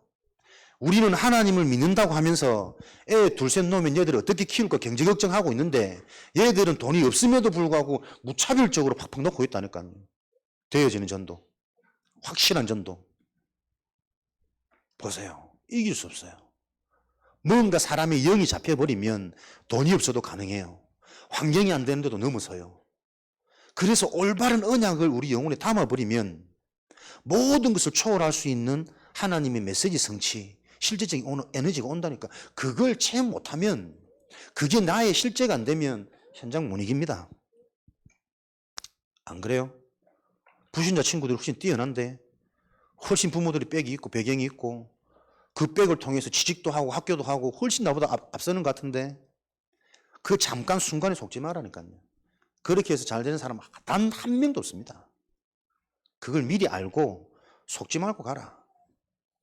우리는 하나님을 믿는다고 하면서 애 둘셋 놓으면 얘들을 어떻게 키울까 경제 걱정하고 있는데 얘들은 돈이 없음에도 불구하고 무차별적으로 팍팍 놓고 있다니까요. 되어지는 전도. 확실한 전도. 보세요. 이길 수 없어요. 뭔가 사람의 영이 잡혀버리면 돈이 없어도 가능해요. 환경이 안 되는데도 넘어서요. 그래서 올바른 언약을 우리 영혼에 담아버리면 모든 것을 초월할 수 있는 하나님의 메시지 성취, 실제적인 에너지가 온다니까. 그걸 체험 못하면 그게 나의 실제가 안 되면 현장 못 이깁니다. 안 그래요? 부신자 친구들이 훨씬 뛰어난데 훨씬 부모들이 백이 있고 배경이 있고 그 백을 통해서 취직도 하고 학교도 하고 훨씬 나보다 앞서는 것 같은데 그 잠깐 순간에 속지 말라니까요. 그렇게 해서 잘 되는 사람 단 한 명도 없습니다. 그걸 미리 알고 속지 말고 가라.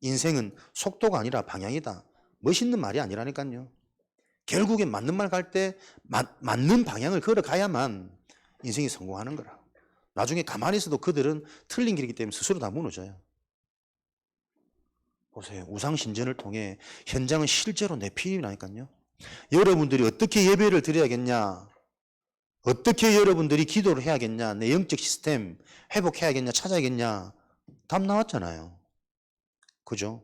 인생은 속도가 아니라 방향이다. 멋있는 말이 아니라니까요. 결국엔 맞는 말 갈 때 맞는 방향을 걸어가야만 인생이 성공하는 거라. 나중에 가만히 있어도 그들은 틀린 길이기 때문에 스스로 다 무너져요. 보세요. 우상신전을 통해 현장은 실제로 내 필이 나니까요. 여러분들이 어떻게 예배를 드려야겠냐, 어떻게 여러분들이 기도를 해야겠냐, 내 영적 시스템 회복해야겠냐, 찾아야겠냐, 답 나왔잖아요. 그죠?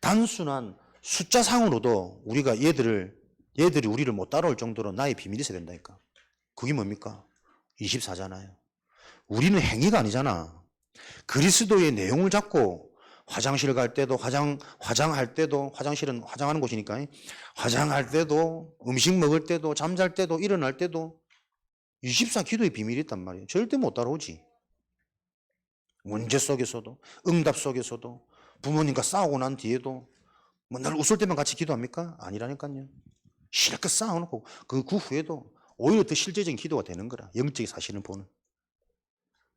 단순한 숫자상으로도 우리가 얘들이 우리를 못 따라올 정도로 나의 비밀이 있어야 된다니까. 그게 뭡니까? 24잖아요. 우리는 행위가 아니잖아. 그리스도의 내용을 잡고 화장실 갈 때도 화장할 때도 화장실은 화장하는 곳이니까 화장할 때도 음식 먹을 때도 잠잘 때도 일어날 때도 24 기도의 비밀이 있단 말이에요. 절대 못 따라오지. 문제 속에서도 응답 속에서도 부모님과 싸우고 난 뒤에도 뭐 날 웃을 때만 같이 기도합니까? 아니라니까요. 실컷 싸워놓고 그 후에도 오히려 더 실제적인 기도가 되는 거라. 영적인 사실을 보는.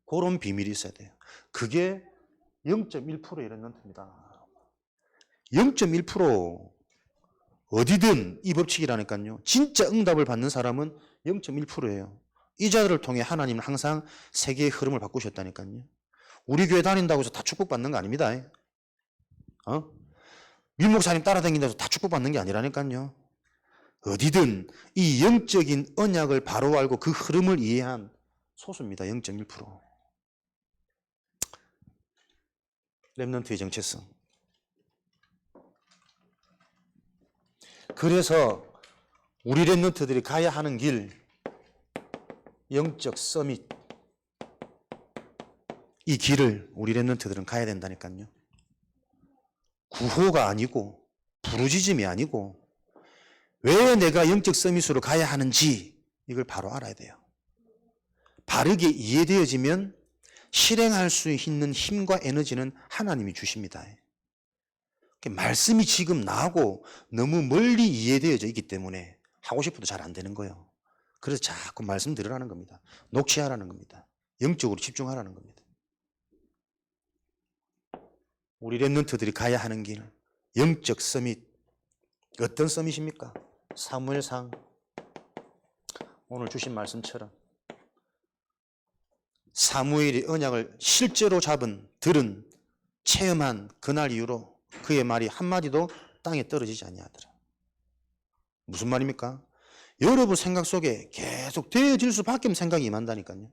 그런 비밀이 있어야 돼요. 그게 0.1%의 랩런트입니다. 0.1% 어디든 이 법칙이라니까요. 진짜 응답을 받는 사람은 0.1%예요. 이 자들을 통해 하나님은 항상 세계의 흐름을 바꾸셨다니까요. 우리 교회 다닌다고 해서 다 축복받는 거 아닙니다. 민목사님 따라다닌다고 해서 다 축복받는 게 아니라니까요. 어디든 이 영적인 언약을 바로 알고 그 흐름을 이해한 소수입니다. 0.1%. 랩런트의 정체성. 그래서 우리 랩런트들이 가야 하는 길, 영적 서밋, 이 길을 우리 랩런트들은 가야 된다니까요. 구호가 아니고 부르짖음이 아니고 왜 내가 영적 서밋으로 가야 하는지 이걸 바로 알아야 돼요. 바르게 이해되어지면 실행할 수 있는 힘과 에너지는 하나님이 주십니다. 말씀이 지금 나하고 너무 멀리 이해되어져 있기 때문에 하고 싶어도 잘 안 되는 거예요. 그래서 자꾸 말씀 들으라는 겁니다. 녹취하라는 겁니다. 영적으로 집중하라는 겁니다. 우리 랩런트들이 가야 하는 길, 영적 서밋. 어떤 서밋입니까? 사무엘상 오늘 주신 말씀처럼 사무엘이 언약을 실제로 들은, 체험한 그날 이후로 그의 말이 한마디도 땅에 떨어지지 아니하더라. 무슨 말입니까? 여러분 생각 속에 계속 되어질 수밖에 없는 생각이 임한다니까요.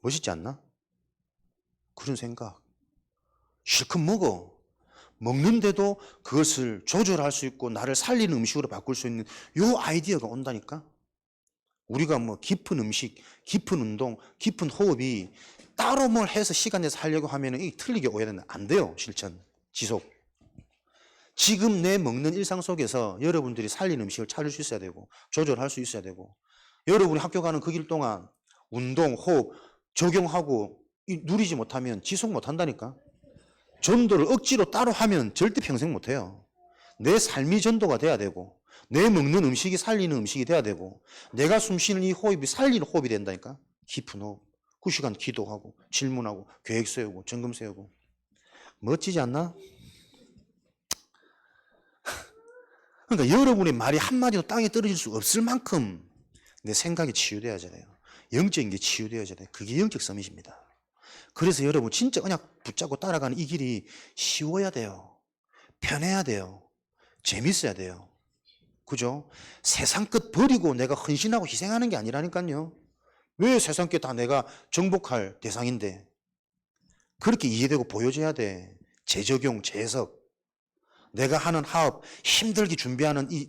멋있지 않나? 그런 생각. 실컷 먹는데도 그것을 조절할 수 있고 나를 살리는 음식으로 바꿀 수 있는 요 아이디어가 온다니까. 우리가 뭐 깊은 음식, 깊은 운동, 깊은 호흡이 따로 뭘 해서 시간 내서 하려고 하면 이게 틀리게 오해되는 안 돼요. 실천, 지속. 지금 내 먹는 일상 속에서 여러분들이 살리는 음식을 찾을 수 있어야 되고 조절할 수 있어야 되고 여러분이 학교 가는 그 길 동안 운동, 호흡 적용하고 누리지 못하면 지속 못한다니까. 전도를 억지로 따로 하면 절대 평생 못해요. 내 삶이 전도가 돼야 되고 내 먹는 음식이 살리는 음식이 돼야 되고 내가 숨쉬는 이 호흡이 살리는 호흡이 된다니까. 깊은 호흡, 그 시간 기도하고 질문하고 계획 세우고 점검 세우고. 멋지지 않나? 그러니까 여러분의 말이 한마디도 땅에 떨어질 수 없을 만큼 내 생각이 치유되어져야 돼요. 영적인 게 치유되어져야 돼요. 그게 영적 서밋입니다. 그래서 여러분 진짜 언약 붙잡고 따라가는 이 길이 쉬워야 돼요. 편해야 돼요. 재밌어야 돼요. 그죠? 세상 끝 버리고 내가 헌신하고 희생하는 게 아니라니까요. 왜 세상 끝 다 내가 정복할 대상인데. 그렇게 이해되고 보여져야 돼. 재적용, 재해석. 내가 하는 사업 힘들게 준비하는 이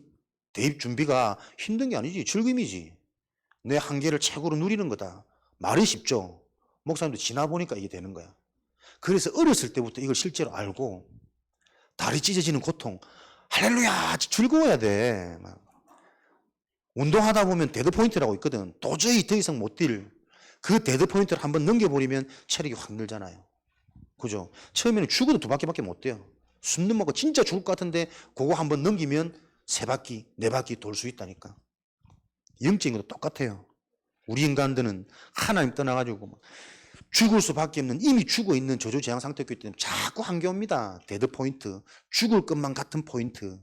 대입 준비가 힘든 게 아니지. 즐거움이지. 내 한계를 최고로 누리는 거다. 말이 쉽죠. 목사님도 지나보니까 이게 되는 거야. 그래서 어렸을 때부터 이걸 실제로 알고 다리 찢어지는 고통 할렐루야 즐거워야 돼. 막. 운동하다 보면 데드 포인트라고 있거든. 도저히 더 이상 못 뛸. 그 데드 포인트를 한번 넘겨버리면 체력이 확 늘잖아요. 그죠? 처음에는 죽어도 2바퀴밖에 못 돼요. 숨 넘어가고 진짜 죽을 것 같은데 그거 한번 넘기면 3바퀴, 4바퀴 돌 수 있다니까. 영적인 것도 똑같아요. 우리 인간들은 하나님 떠나가지고 죽을 수밖에 없는 이미 죽어 있는 저조재앙 상태였기 때문에 자꾸 한계 옵니다. 데드 포인트, 죽을 것만 같은 포인트.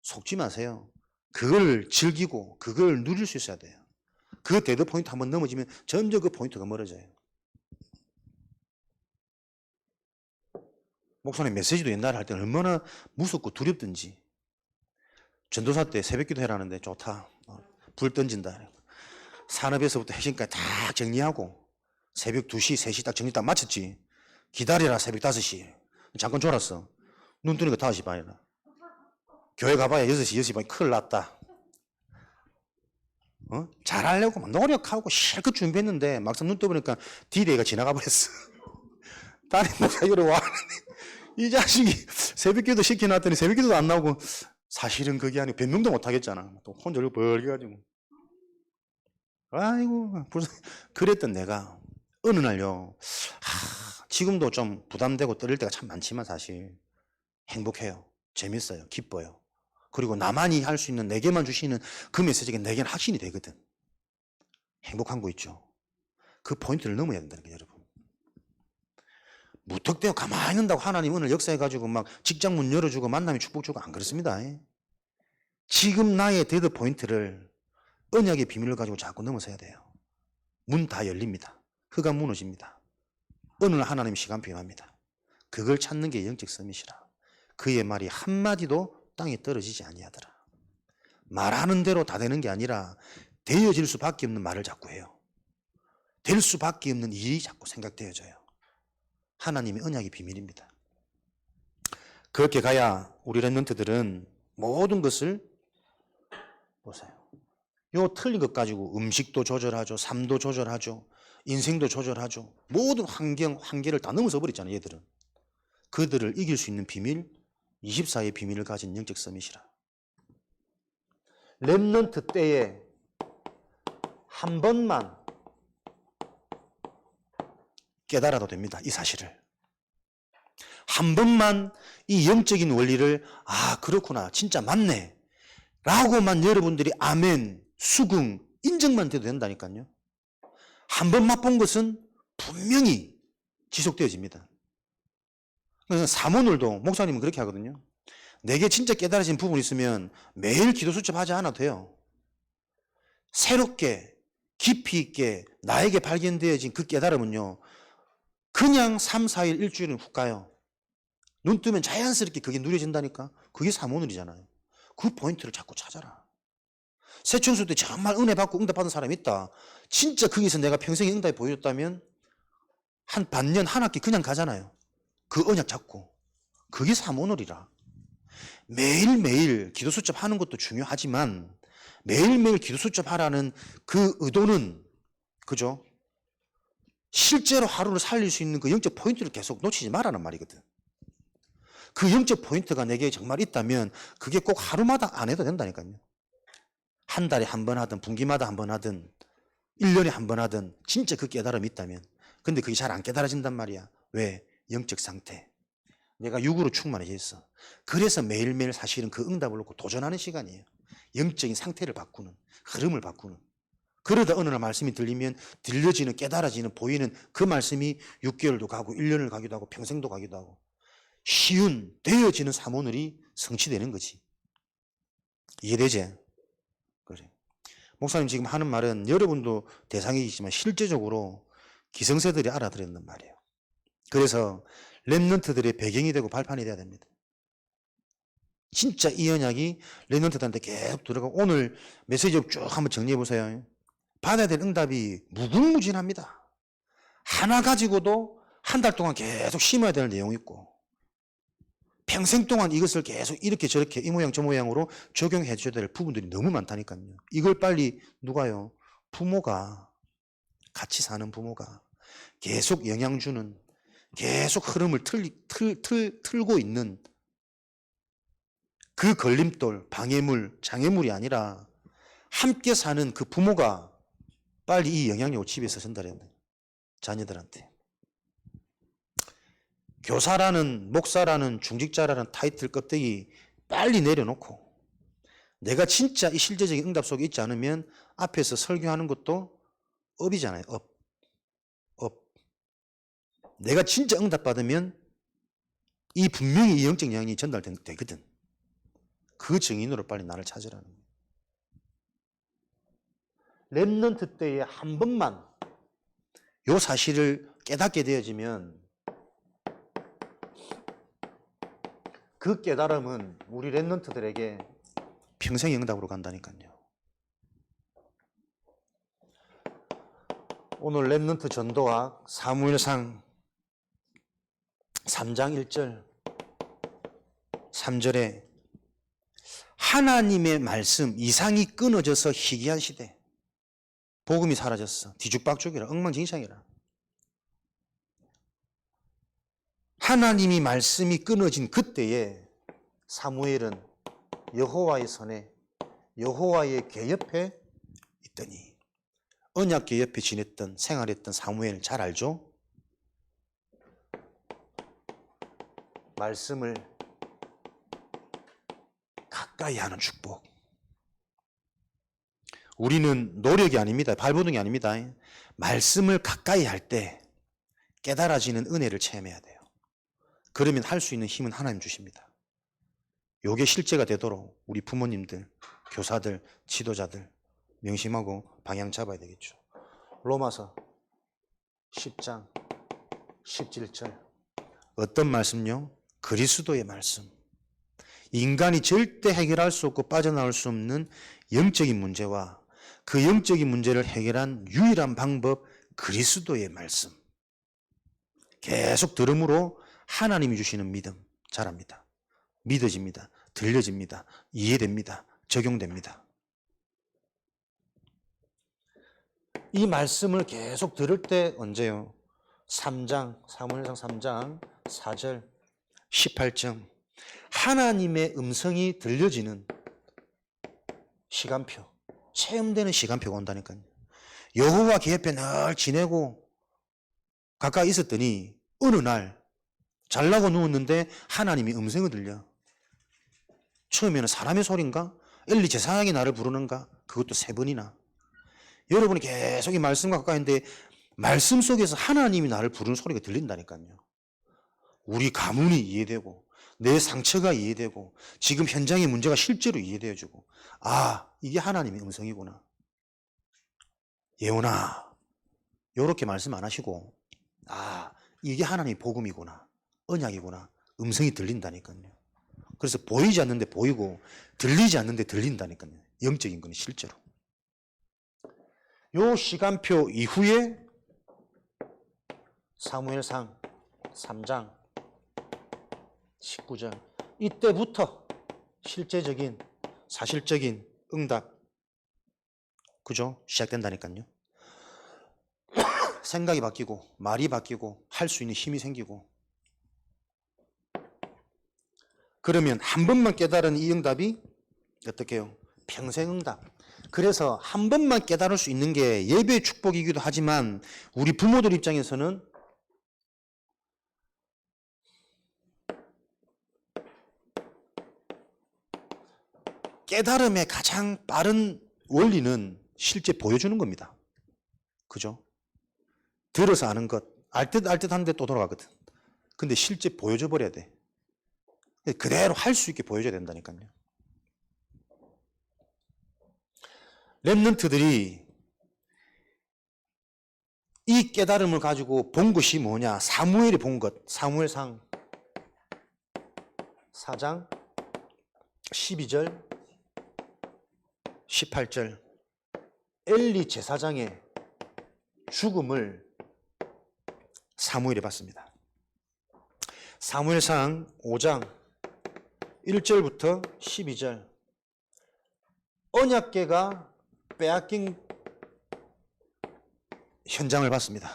속지 마세요. 그걸 즐기고 그걸 누릴 수 있어야 돼요. 그 데드 포인트 한번 넘어지면 점점 그 포인트가 멀어져요. 목사님 메시지도 옛날에 할 때는 얼마나 무섭고 두렵든지. 전도사 때 새벽기도 해라는데 좋다. 불 던진다. 산업에서부터 해신까지 다 정리하고 새벽 2시, 3시 딱 정리 딱 마쳤지. 기다려라 새벽 5시. 잠깐 졸았어. 눈 뜨니까 5시 반이라. 교회 가봐야 6시, 6시 반 큰일 났다. 잘하려고 막 노력하고 실컷 준비했는데 막상 눈 떠보니까 D-Day가 지나가 버렸어. 딸이 목사기로 와. 이 자식이 새벽기도 시켜놨더니 새벽기도도 안 나오고 사실은 그게 아니고 변명도 못 하겠잖아. 또 혼자 이렇게 벌게가지고. 아이고, 그랬던 내가 어느 날요. 지금도 좀 부담되고 떨릴 때가 참 많지만 사실 행복해요. 재밌어요. 기뻐요. 그리고 나만이 할 수 있는 내게만 주시는 그 메시지가 내게는 확신이 되거든. 행복한 거 있죠. 그 포인트를 넘어야 된다는 거예요, 여러분. 무턱대고 가만히 있는다고 하나님 오늘 역사해가지고 막 직장 문 열어주고 만남이 축복 주고 안 그렇습니다. 지금 나의 데드 포인트를 언약의 비밀을 가지고 자꾸 넘어서야 돼요. 문 다 열립니다. 흑암 무너집니다. 어느 날 하나님 시간 표현합니다. 그걸 찾는 게 영적 서밋이라. 그의 말이 한마디도 땅에 떨어지지 아니하더라. 말하는 대로 다 되는 게 아니라 되어질 수밖에 없는 말을 자꾸 해요. 될 수밖에 없는 일이 자꾸 생각되어져요. 하나님의 언약의 비밀입니다. 그렇게 가야 우리 렘넌트들은 모든 것을 보세요. 요 틀린 것 가지고 음식도 조절하죠. 삶도 조절하죠. 인생도 조절하죠. 모든 한계를 다 넘어서 버렸잖아요. 얘들은. 그들을 이길 수 있는 비밀, 24의 비밀을 가진 영적 서밋이라. 렘넌트 때에 한 번만 깨달아도 됩니다. 이 사실을. 한 번만 이 영적인 원리를 그렇구나. 진짜 맞네. 라고만 여러분들이 아멘, 수긍, 인정만 돼도 된다니까요. 한 번 맛본 것은 분명히 지속되어집니다. 그래서 사모늘도 목사님은 그렇게 하거든요. 내게 진짜 깨달아진 부분이 있으면 매일 기도 수첩하지 않아도 돼요. 새롭게 깊이 있게 나에게 발견되어진 그 깨달음은요. 그냥 3, 4일, 일주일은 훅 가요. 눈 뜨면 자연스럽게 그게 누려진다니까. 그게 사모늘이잖아요. 그 포인트를 자꾸 찾아라. 새청소 때 정말 은혜 받고 응답 받은 사람이 있다. 진짜 거기서 내가 평생에 응답이 보여줬다면 한 반년, 한 학기 그냥 가잖아요. 그 언약 잡고. 그게 사모늘이라. 매일매일 기도 수첩 하는 것도 중요하지만 매일매일 기도 수첩 하라는 그 의도는 그죠? 실제로 하루를 살릴 수 있는 그 영적 포인트를 계속 놓치지 말라는 말이거든. 그 영적 포인트가 내게 정말 있다면 그게 꼭 하루마다 안 해도 된다니까요. 한 달에 한 번 하든 분기마다 한 번 하든 1년에 한 번 하든 진짜 그 깨달음이 있다면 근데 그게 잘 안 깨달아진단 말이야. 왜? 영적 상태. 내가 육으로 충만해져 있어. 그래서 매일매일 사실은 그 응답을 놓고 도전하는 시간이에요. 영적인 상태를 바꾸는, 흐름을 바꾸는. 그러다 어느 날 말씀이 들리면 들려지는, 깨달아지는, 보이는 그 말씀이 6개월도 가고 1년을 가기도 하고 평생도 가기도 하고 쉬운, 되어지는 사모늘이 성취되는 거지. 이해되지? 그래. 목사님 지금 하는 말은 여러분도 대상이지만 실제적으로 기성세들이 알아들었단 말이에요. 그래서 렘넌트들의 배경이 되고 발판이 돼야 됩니다. 진짜 이 언약이 렘넌트들한테 계속 들어가고 오늘 메시지 쭉 한번 정리해 보세요. 받아야 될 응답이 무궁무진합니다. 하나 가지고도 한 달 동안 계속 심어야 될 내용이 있고 평생 동안 이것을 계속 이렇게 저렇게 이 모양 저 모양으로 적용해 줘야 될 부분들이 너무 많다니까요. 이걸 빨리 누가요? 부모가 같이 사는 부모가 계속 영향 주는 계속 흐름을 틀고 있는 그 걸림돌, 방해물, 장애물이 아니라 함께 사는 그 부모가 빨리 이 영향력을 집에서 전달해야 돼. 자녀들한테. 교사라는, 목사라는, 중직자라는 타이틀 껍데기 빨리 내려놓고 내가 진짜 이 실제적인 응답 속에 있지 않으면 앞에서 설교하는 것도 업이잖아요. 업. 내가 진짜 응답 받으면 이 분명히 이 영적 영향이 전달되거든. 그 증인으로 빨리 나를 찾으라는 거예요. 렘넌트 때에 한 번만 요 사실을 깨닫게 되어지면 그 깨달음은 우리 렘넌트들에게 평생의 응답으로 간다니까요. 오늘 렘넌트 전도학 사무엘상 3장 1절 3절에 하나님의 말씀 이상이 끊어져서 희귀한 시대, 복음이 사라졌어. 뒤죽박죽이라, 엉망진창이라. 하나님이 말씀이 끊어진 그때에 사무엘은 여호와의 손에 여호와의 궤 옆에 있더니, 언약 궤 옆에 지냈던 생활했던 사무엘 잘 알죠? 말씀을 가까이 하는 축복. 우리는 노력이 아닙니다. 발버둥이 아닙니다. 말씀을 가까이 할 때 깨달아지는 은혜를 체험해야 돼요. 그러면 할 수 있는 힘은 하나님 주십니다. 요게 실제가 되도록 우리 부모님들, 교사들, 지도자들 명심하고 방향 잡아야 되겠죠. 로마서 10장 17절 어떤 말씀요? 그리스도의 말씀. 인간이 절대 해결할 수 없고 빠져나올 수 없는 영적인 문제와 그 영적인 문제를 해결한 유일한 방법, 그리스도의 말씀. 계속 들음으로 하나님이 주시는 믿음 자랍니다. 믿어집니다. 들려집니다. 이해됩니다. 적용됩니다. 이 말씀을 계속 들을 때 언제요? 3장, 사무엘상 3장 4절 18절 하나님의 음성이 들려지는 시간표, 체험되는 시간표가 온다니까요. 여호와 궤 옆에 늘 지내고 가까이 있었더니 어느 날 잘라고 누웠는데 하나님이 음성을 들려. 처음에는 사람의 소리인가? 엘리 제사장이 나를 부르는가? 그것도 3번이나. 여러분이 계속 이 말씀과 가까이 있는데 말씀 속에서 하나님이 나를 부르는 소리가 들린다니까요. 우리 가문이 이해되고 내 상처가 이해되고 지금 현장의 문제가 실제로 이해되어지고, 아, 이게 하나님의 음성이구나. 예원아, 이렇게 말씀 안 하시고, 아, 이게 하나님의 복음이구나, 언약이구나, 음성이 들린다니까요. 그래서 보이지 않는데 보이고 들리지 않는데 들린다니까요. 영적인 건 실제로. 요 시간표 이후에 사무엘상 3장 19절 이때부터 실제적인 사실적인 응답, 그죠? 시작된다니까요. 생각이 바뀌고 말이 바뀌고 할 수 있는 힘이 생기고, 그러면 한 번만 깨달은 이 응답이 어떻게 해요? 평생 응답. 그래서 한 번만 깨달을 수 있는 게 예배의 축복이기도 하지만 우리 부모들 입장에서는 깨달음의 가장 빠른 원리는 실제 보여주는 겁니다. 그죠? 들어서 아는 것, 알 듯 하는데 또 돌아가거든. 근데 실제 보여줘 버려야 돼. 그대로 할 수 있게 보여줘야 된다니까요. 렘넌트들이 이 깨달음을 가지고 본 것이 뭐냐? 사무엘이 본 것. 사무엘상 4장 12절 18절 엘리 제사장의 죽음을 사무엘이 봤습니다. 사무엘상 5장 1절부터 12절 언약궤가 빼앗긴 현장을 봤습니다.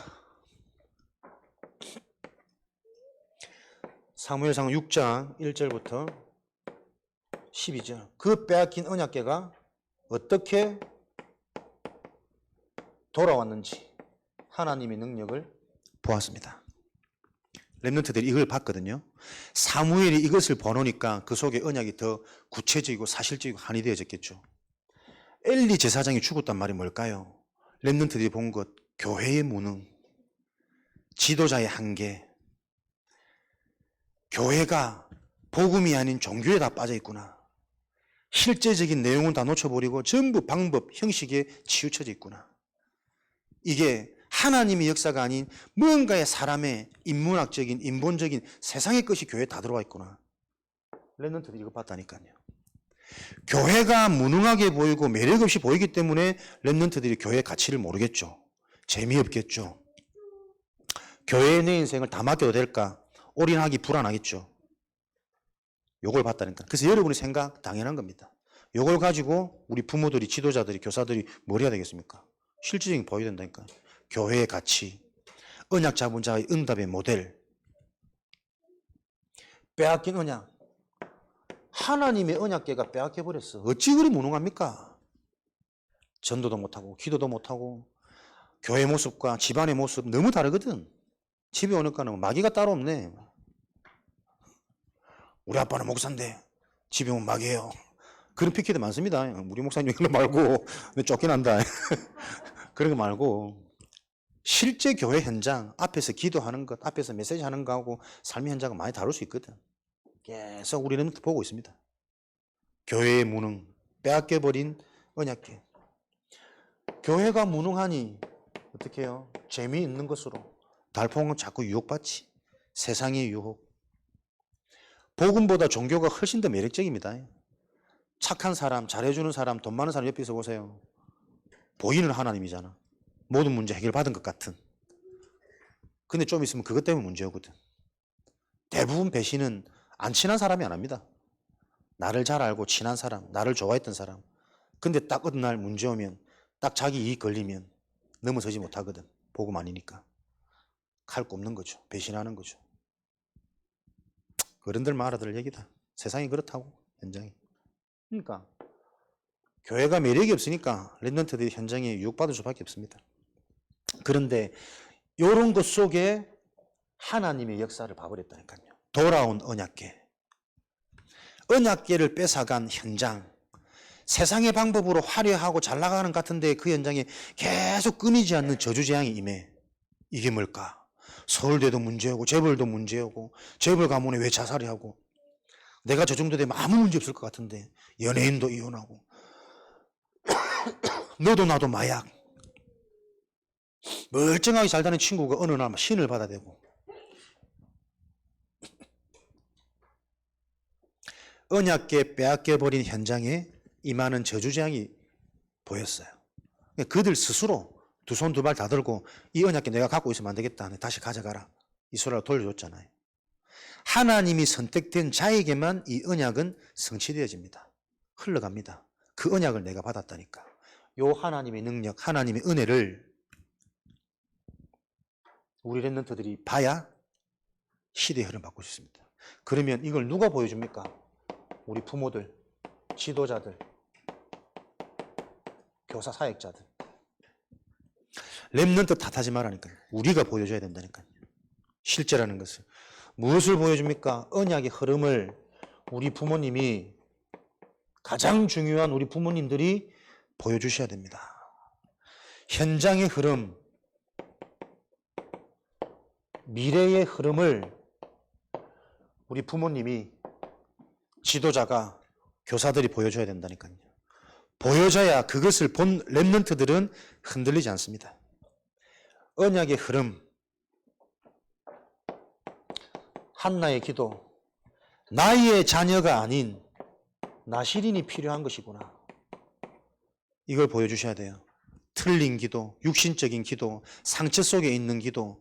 사무엘상 6장 1절부터 10이죠. 그 빼앗긴 언약궤가 어떻게 돌아왔는지 하나님의 능력을 보았습니다. 렘넌트들이 이걸 봤거든요. 사무엘이 이것을 보노니까 그 속에 언약이 더 구체적이고 사실적이고 한이 되어졌겠죠. 엘리 제사장이 죽었단 말이 뭘까요? 렘넌트들이 본 것, 교회의 무능, 지도자의 한계, 교회가 복음이 아닌 종교에 다 빠져 있구나. 실제적인 내용은 다 놓쳐버리고 전부 방법, 형식에 치우쳐져 있구나. 이게 하나님의 역사가 아닌 뭔가의 사람의 인문학적인, 인본적인 세상의 것이 교회에 다 들어와 있구나. 렘넌트들이 이거 봤다니까요. 교회가 무능하게 보이고 매력 없이 보이기 때문에 렘넌트들이 교회의 가치를 모르겠죠. 재미없겠죠. 교회의 내 인생을 다 맡겨도 될까? 올인하기 불안하겠죠. 요걸 봤다니까. 그래서 여러분의 생각 당연한 겁니다. 요걸 가지고 우리 부모들이, 지도자들이, 교사들이 뭘 해야 되겠습니까? 실질적인 보여야 된다니까. 교회의 가치, 언약 잡은 자의 응답의 모델, 빼앗긴 언약. 하나님의 언약궤가 빼앗겨버렸어. 어찌 그리 무능합니까? 전도도 못하고 기도도 못하고 교회 모습과 집안의 모습 너무 다르거든. 집에 오니까는 마귀가 따로 없네. 우리 아빠는 목사인데 집에 오면 마귀예요. 그런 피켓도 많습니다. 우리 목사님 그런 거 말고 쫓겨난다. 그런 거 말고 실제 교회 현장 앞에서 기도하는 것, 앞에서 메시지 하는 거하고 삶의 현장은 많이 다를 수 있거든. 계속 우리는 보고 있습니다. 교회의 무능, 빼앗겨버린 언약궤. 교회가 무능하니 어떻게 해요? 재미있는 것으로 달팽이는 자꾸 유혹받지. 세상의 유혹. 복음보다 종교가 훨씬 더 매력적입니다. 착한 사람, 잘해주는 사람, 돈 많은 사람 옆에 있어 보세요. 보이는 하나님이잖아. 모든 문제 해결받은 것 같은. 근데 좀 있으면 그것 때문에 문제거든. 대부분 배신은 안 친한 사람이 안 합니다. 나를 잘 알고 친한 사람, 나를 좋아했던 사람. 근데 딱 어느 날 문제 오면, 딱 자기 이익 걸리면 넘어서지 못하거든. 복음 아니니까. 칼 꼽는 거죠. 배신하는 거죠. 어른들만 알아들 얘기다. 세상이 그렇다고, 현장이. 그러니까 교회가 매력이 없으니까 렘넌트들이 현장에 유혹받을 수밖에 없습니다. 그런데 이런 것 속에 하나님의 역사를 봐버렸다니까요. 돌아온 언약궤. 언약궤를 뺏어간 현장. 세상의 방법으로 화려하고 잘 나가는 것 같은데 그 현장에 계속 끊이지 않는 저주재앙이 임해. 이게 뭘까? 서울대도 문제고 재벌도 문제고 재벌 가문에 왜 자살이 하고 내가 저 정도 되면 아무 문제 없을 것 같은데 연예인도 이혼하고 너도 나도 마약. 멀쩡하게 잘 다니는 친구가 어느 날 신을 받아대고 언약궤 빼앗겨버린 현장에 임하는 저주재앙이 보였어요. 그들 스스로 두 손 두 발 다 들고 이 언약궤 내가 갖고 있으면 안 되겠다. 다시 가져가라. 이 소리를 돌려줬잖아요. 하나님이 선택된 자에게만 이 언약은 성취되어집니다. 흘러갑니다. 그 언약을 내가 받았다니까. 요 하나님의 능력, 하나님의 은혜를 우리 렘넌트들이 봐야 시대의 흐름 바꿀 수 있습니다. 그러면 이걸 누가 보여줍니까? 우리 부모들, 지도자들, 교사, 사역자들. 렘넌트 탓하지 말라니까요. 우리가 보여줘야 된다니까요. 실제라는 것을. 무엇을 보여줍니까? 언약의 흐름을 우리 부모님이, 가장 중요한 우리 부모님들이 보여주셔야 됩니다. 현장의 흐름, 미래의 흐름을 우리 부모님이, 지도자가, 교사들이 보여줘야 된다니까요. 보여줘야 그것을 본 렘넌트들은 흔들리지 않습니다. 언약의 흐름, 한나의 기도, 나의 자녀가 아닌 나시린이 필요한 것이구나. 이걸 보여주셔야 돼요. 틀린 기도, 육신적인 기도, 상처 속에 있는 기도,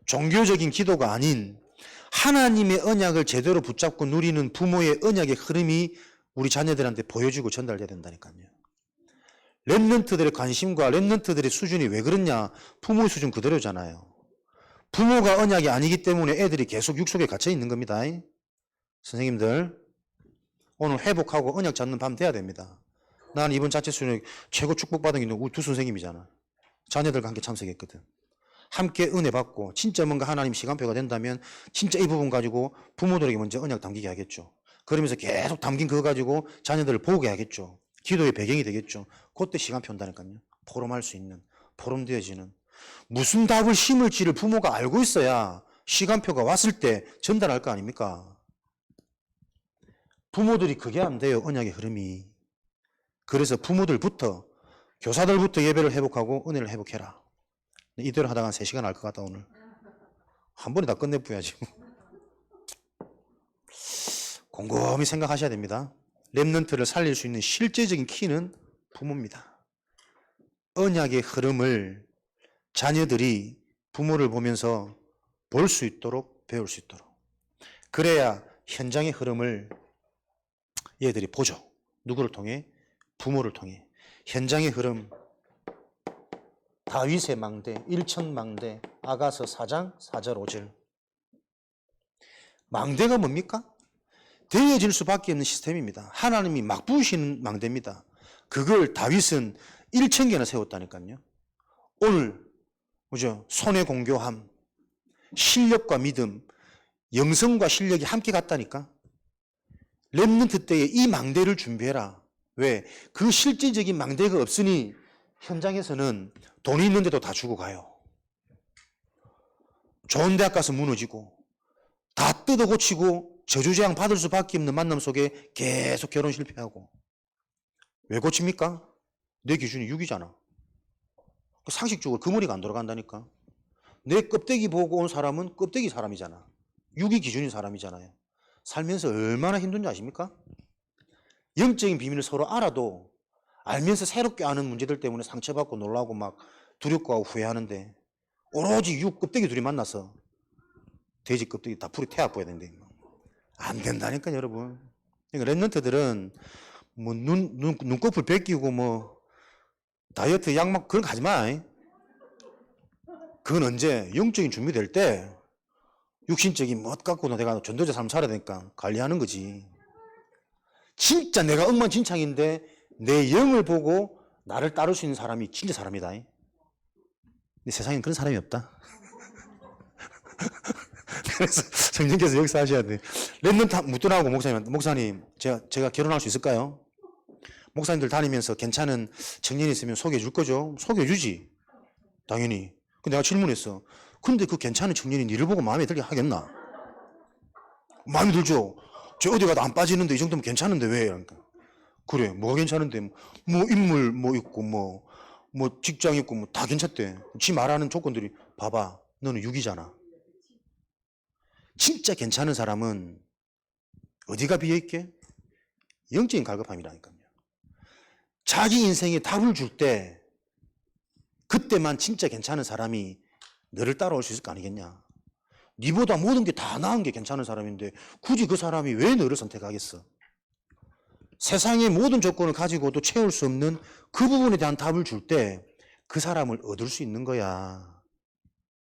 종교적인 기도가 아닌 하나님의 언약을 제대로 붙잡고 누리는 부모의 언약의 흐름이 우리 자녀들한테 보여주고 전달돼야 된다니까요. 렘넌트들의 관심과 렘넌트들의 수준이 왜 그렇냐? 부모의 수준 그대로잖아요. 부모가 언약이 아니기 때문에 애들이 계속 육속에 갇혀 있는 겁니다. 선생님들, 오늘 회복하고 언약 잡는 밤 돼야 됩니다. 나는 이번 자체 수련회 최고 축복받은 게 우리 두 선생님이잖아. 자녀들과 함께 참석했거든. 함께 은혜 받고 진짜 뭔가 하나님 시간표가 된다면 진짜 이 부분 가지고 부모들에게 먼저 언약 담기게 하겠죠. 그러면서 계속 담긴 그거 가지고 자녀들을 보게 하겠죠. 기도의 배경이 되겠죠. 그때 시간표 온다니까요. 포럼할 수 있는, 포럼되어지는. 무슨 답을 심을지를 부모가 알고 있어야 시간표가 왔을 때 전달할 거 아닙니까? 부모들이 그게 안 돼요. 언약의 흐름이. 그래서 부모들부터 교사들부터 예배를 회복하고 은혜를 회복해라. 이대로 하다가 한 3시간 할 것 같다 오늘. 한 번에 다 끝내뿌야지. 곰곰이 생각하셔야 됩니다. 렘넌트를 살릴 수 있는 실제적인 키는 부모입니다. 언약의 흐름을 자녀들이 부모를 보면서 볼 수 있도록 배울 수 있도록. 그래야 현장의 흐름을 얘들이 보죠. 누구를 통해? 부모를 통해. 현장의 흐름. 다윗의 망대, 일천망대, 아가서 4장 4절 5절. 망대가 뭡니까? 되어질 수밖에 없는 시스템입니다. 하나님이 막 부으시는 망대입니다. 그걸 다윗은 1,000개나 세웠다니까요. 오늘 그죠? 손의 공교함, 실력과 믿음, 영성과 실력이 함께 갔다니까. 렘넌트 때에 이 망대를 준비해라. 왜? 그 실질적인 망대가 없으니 현장에서는 돈이 있는데도 다 주고 가요. 좋은 대학 가서 무너지고 다 뜯어 고치고 저주재앙 받을 수밖에 없는 만남 속에 계속 결혼 실패하고. 왜 고칩니까? 내 기준이 6이잖아. 상식적으로 그 머리가 안 돌아간다니까. 내 껍데기 보고 온 사람은 껍데기 사람이잖아. 6이 기준인 사람이잖아요. 살면서 얼마나 힘든지 아십니까? 영적인 비밀을 서로 알아도 알면서 새롭게 아는 문제들 때문에 상처받고 놀라고 막 두렵고 하고 후회하는데 오로지 6 껍데기 둘이 만나서 돼지 껍데기 다 풀이 태워 보야 되는데 안 된다니까 여러분. 그러니까 렘넌트들은 뭐 눈꺼풀 벗기고 뭐 다이어트 약 막 그런 거 하지 마. 그건 언제 영적인 준비될 때 육신적인 못 갖고도 내가 전도자 삶 살아야 되니까 관리하는 거지. 진짜 내가 엉망진창인데 내 영을 보고 나를 따를 수 있는 사람이 진짜 사람이다. 근데 세상엔 그런 사람이 없다. 그래서 성령께서 여기서 하셔야 돼. 렘넌트 묻더라고 목사님 제가 결혼할 수 있을까요? 목사님들 다니면서 괜찮은 청년이 있으면 소개해 줄 거죠? 소개해 주지. 당연히. 근데 내가 질문했어. 근데 그 괜찮은 청년이 니를 보고 마음에 들게 하겠나? 마음에 들죠? 저 어디 가도 안 빠지는데 이 정도면 괜찮은데 왜? 그러니까. 그래, 뭐가 괜찮은데? 뭐 인물 뭐 있고 뭐 직장 있고 뭐 다 괜찮대. 지 말하는 조건들이 봐봐. 너는 6이잖아. 진짜 괜찮은 사람은 어디가 비어있게? 영적인 갈급함이라니까요. 자기 인생에 답을 줄 때 그때만 진짜 괜찮은 사람이 너를 따라올 수 있을 거 아니겠냐. 니보다 모든 게 다 나은 게 괜찮은 사람인데 굳이 그 사람이 왜 너를 선택하겠어? 세상의 모든 조건을 가지고도 채울 수 없는 그 부분에 대한 답을 줄 때 그 사람을 얻을 수 있는 거야.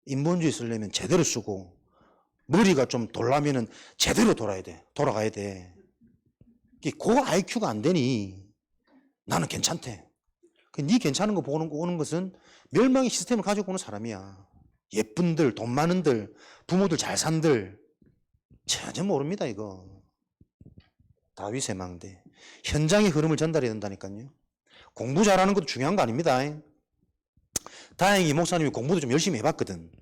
인본주의 쓰려면 제대로 쓰고 머리가 좀 돌라면은 제대로 돌아가야 돼. 그 IQ가 안 되니 나는 괜찮대. 네 괜찮은 거 보고 오는 것은 멸망의 시스템을 가지고 오는 사람이야. 예쁜들, 돈 많은들, 부모들 잘 산들 전혀 모릅니다 이거. 다윗의 망대. 현장의 흐름을 전달해야 된다니까요. 공부 잘하는 것도 중요한 거 아닙니다. 다행히 목사님이 공부도 좀 열심히 해봤거든.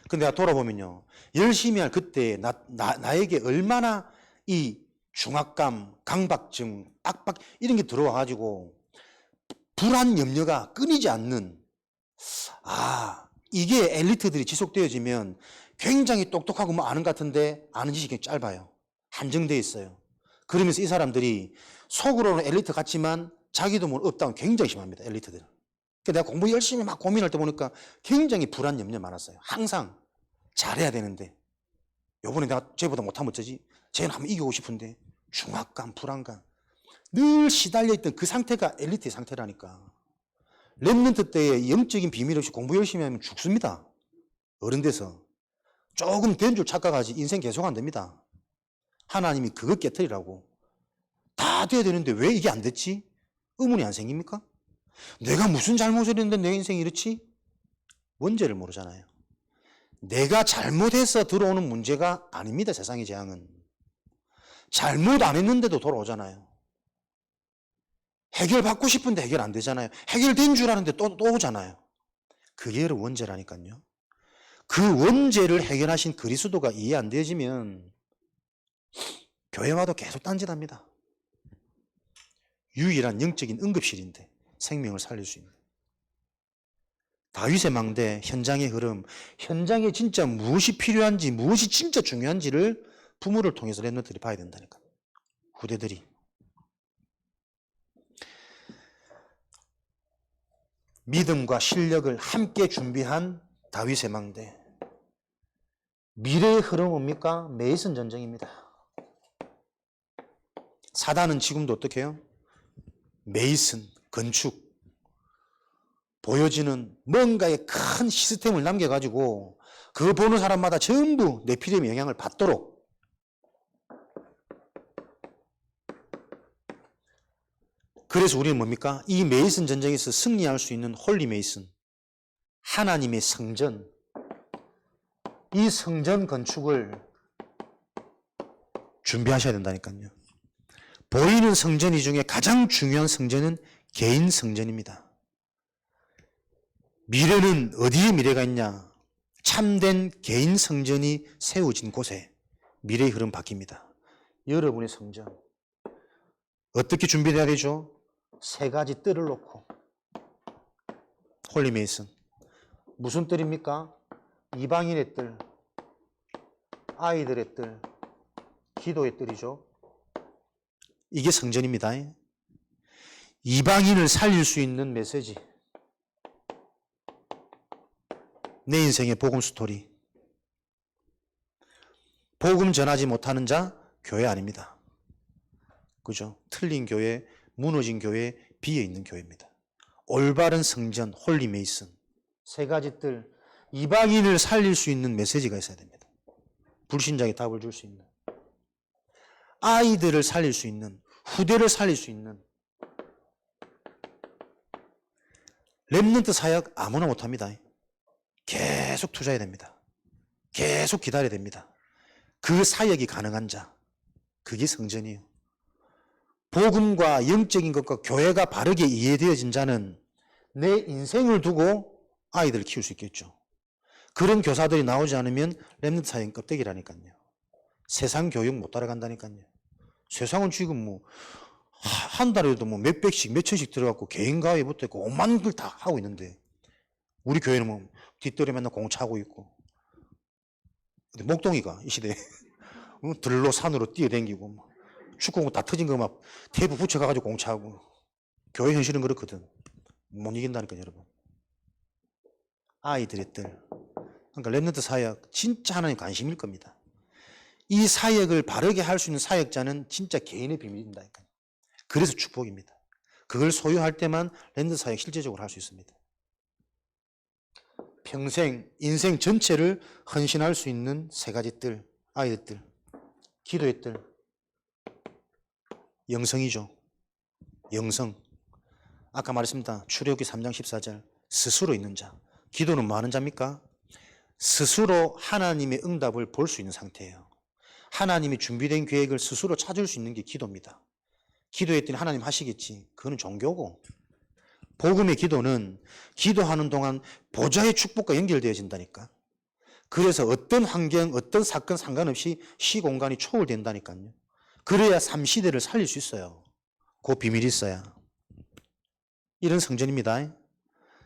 근데 내가 돌아보면요. 열심히 할 그때 나에게 얼마나 이 중압감, 강박증, 압박 이런 게 들어와가지고 불안 염려가 끊이지 않는 이게 엘리트들이 지속되어지면 굉장히 똑똑하고 뭐 아는 것 같은데 아는 지식이 짧아요. 한정되어 있어요. 그러면서 이 사람들이 속으로는 엘리트 같지만 자기도 모르는 업다운 굉장히 심합니다. 엘리트들은. 그러니까 내가 공부 열심히 막 고민할 때 보니까 굉장히 불안 염려 많았어요. 항상 잘해야 되는데 요번에 내가 쟤보다 못하면 어쩌지? 쟤는 한번 이기고 싶은데 중압감, 불안감 늘 시달려 있던 그 상태가 엘리트의 상태라니까. 렘넌트 때의 영적인 비밀 없이 공부 열심히 하면 죽습니다. 어른 돼서. 조금 된 줄 착각하지 인생 계속 안 됩니다. 하나님이 그거 깨트리라고. 다 돼야 되는데 왜 이게 안 됐지? 의문이 안 생깁니까? 내가 무슨 잘못을 했는데 내 인생이 이렇지? 원죄를 모르잖아요. 내가 잘못해서 들어오는 문제가 아닙니다. 세상의 재앙은. 잘못 안 했는데도 돌아오잖아요. 해결받고 싶은데 해결 안 되잖아요. 해결된 줄 아는데 또 오잖아요. 그게 원죄라니까요. 그 원죄를 해결하신 그리스도가 이해 안 되어지면 교회 와도 계속 딴짓합니다. 유일한 영적인 응급실인데 생명을 살릴 수 있는. 다윗의 망대, 현장의 흐름, 현장에 진짜 무엇이 필요한지, 무엇이 진짜 중요한지를 부모를 통해서 랩런트들이 봐야 된다니까. 후대들이. 믿음과 실력을 함께 준비한 다윗의 망대. 미래의 흐름은 뭡니까? 메이슨 전쟁입니다. 사단은 지금도 어떻게 해요? 메이슨, 건축. 보여지는 뭔가의 큰 시스템을 남겨가지고 그거 보는 사람마다 전부 네피림의 영향을 받도록 그래서 우리는 뭡니까? 이 메이슨 전쟁에서 승리할 수 있는 홀리 메이슨 하나님의 성전 이 성전 건축을 준비하셔야 된다니까요. 보이는 성전 이 중에 가장 중요한 성전은 개인 성전입니다. 미래는 어디에 미래가 있냐? 참된 개인 성전이 세워진 곳에 미래의 흐름 바뀝니다. 여러분의 성전 어떻게 준비돼야 되죠? 세 가지 뜰을 놓고 홀리 메이슨 무슨 뜰입니까? 이방인의 뜰, 아이들의 뜰, 기도의 뜰이죠. 이게 성전입니다. 이방인을 살릴 수 있는 메시지 내 인생의 복음 스토리. 복음 전하지 못하는 자 교회 아닙니다. 그죠? 틀린 교회, 무너진 교회, 비어 있는 교회입니다. 올바른 성전, 홀리 메이슨. 세 가지 뜰. 이방인을 살릴 수 있는 메시지가 있어야 됩니다. 불신자에게 답을 줄 수 있는. 아이들을 살릴 수 있는, 후대를 살릴 수 있는. 렘넌트 사역 아무나 못합니다. 계속 투자해야 됩니다. 계속 기다려야 됩니다. 그 사역이 가능한 자, 그게 성전이에요. 복음과 영적인 것과 교회가 바르게 이해되어진 자는 내 인생을 두고 아이들을 키울 수 있겠죠. 그런 교사들이 나오지 않으면 렘넌트 사역은 껍데기라니까요. 세상 교육 못 따라간다니까요. 세상은 지금 뭐 한 달에도 뭐 몇백씩 몇천씩 들어갖고 개인 가입부터 있고 5만 걸 다 하고 있는데 우리 교회는 뭐 뒷뜰에 맨날 공차하고 있고 목동이가 이 시대에 들로 산으로 뛰어댕기고 축구공 다 터진 거 막 테이프 붙여가지고 공차하고 교회 현실은 그렇거든. 못 이긴다니까 여러분. 아이들의 뜰. 그러니까 렘넌트 사역 진짜 하나님 관심일 겁니다. 이 사역을 바르게 할 수 있는 사역자는 진짜 개인의 비밀입니다. 그래서 축복입니다. 그걸 소유할 때만 렘넌트 사역 실제적으로 할 수 있습니다. 평생 인생 전체를 헌신할 수 있는 세 가지 뜰, 아이들 뜰, 기도의 뜰, 영성이죠. 영성. 아까 말했습니다. 출애굽기 3장 14절 스스로 있는 자. 기도는 뭐 하는 자입니까? 스스로 하나님의 응답을 볼 수 있는 상태예요. 하나님이 준비된 계획을 스스로 찾을 수 있는 게 기도입니다. 기도했더니 하나님 하시겠지. 그거는 종교고 복음의 기도는 기도하는 동안 보좌의 축복과 연결되어진다니까. 그래서 어떤 환경, 어떤 사건 상관없이 시공간이 초월된다니까요. 그래야 삼시대를 살릴 수 있어요. 그 비밀이 있어야. 이런 성전입니다.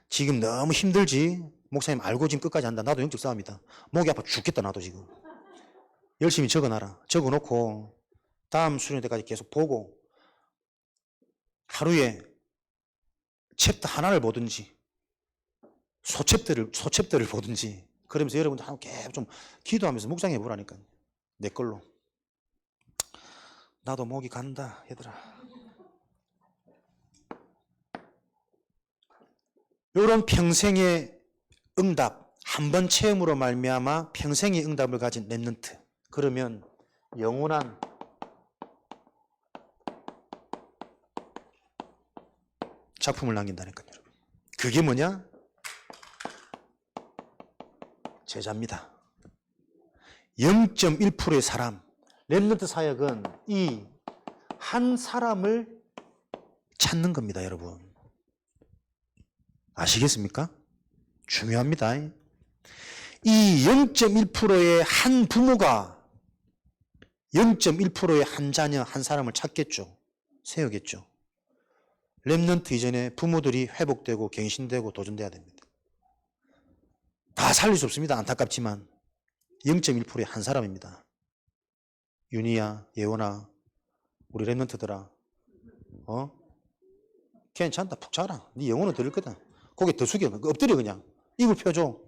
지금 너무 힘들지? 목사님 알고 지금 끝까지 한다. 나도 영적 싸움이다. 목이 아파 죽겠다 나도 지금. 열심히 적어놔라. 적어놓고 다음 수련 때까지 계속 보고 하루에 챕터 하나를 보든지 소챕터를 보든지 그러면서 여러분들 계속 좀 기도하면서 묵상해 보라니까요. 내 걸로. 나도 목이 간다 얘들아. 이런 평생의 응답, 한 번 체험으로 말미암아 평생의 응답을 가진 렘넌트. 그러면 영원한 작품을 남긴다니까요, 여러분. 그게 뭐냐? 제자입니다. 0.1%의 사람, 렘넌트 사역은 이 한 사람을 찾는 겁니다, 여러분. 아시겠습니까? 중요합니다. 이 0.1%의 한 부모가 0.1%의 한 자녀, 한 사람을 찾겠죠. 세우겠죠. 렘넌트 이전에 부모들이 회복되고 갱신되고 도전돼야 됩니다. 다 살릴 수 없습니다. 안타깝지만 0.1%의 한 사람입니다. 윤희야, 예원아, 우리 렘넌트들아, 괜찮다, 푹 자라. 네 영혼은 들을 거다. 고개 더 숙여, 엎드려 그냥. 입을 펴줘.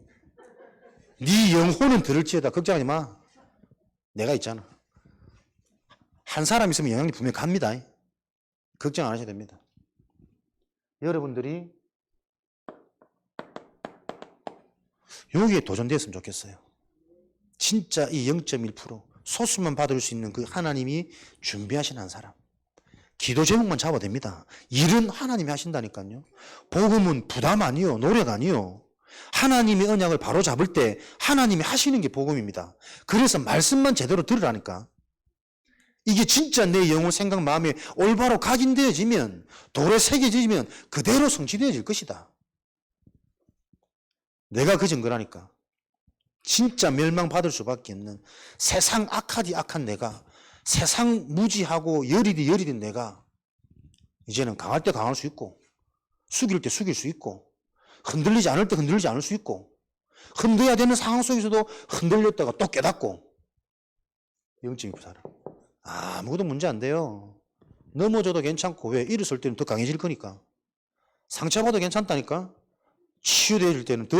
네 영혼은 들을지어다. 걱정하지 마. 내가 있잖아. 한 사람 있으면 영향力분명히 갑니다. 걱정 안 하셔도 됩니다. 여러분들이 여기에 도전되었으면 좋겠어요. 진짜 이 0.1% 소수만 받을 수 있는 그 하나님이 준비하신 한 사람. 기도 제목만 잡아도 됩니다. 일은 하나님이 하신다니까요. 복음은 부담 아니요, 노력 아니요. 하나님의 언약을 바로 잡을 때 하나님이 하시는 게 복음입니다. 그래서 말씀만 제대로 들으라니까. 이게 진짜 내 영혼, 생각, 마음에 올바로 각인되어지면, 돌에 새겨지면 그대로 성취되어질 것이다. 내가 그 증거라니까. 진짜 멸망받을 수밖에 없는 세상 악하디 악한 내가, 세상 무지하고 여리디 내가 이제는 강할 때 강할 수 있고, 숙일 때 숙일 수 있고, 흔들리지 않을 때 흔들리지 않을 수 있고, 흔들어야 되는 상황 속에서도 흔들렸다가 또 깨닫고. 0.2% 사람. 아무것도 문제 안 돼요. 넘어져도 괜찮고, 왜? 일어설 때는 더 강해질 거니까. 상처받아도 괜찮다니까. 치유될 때는 더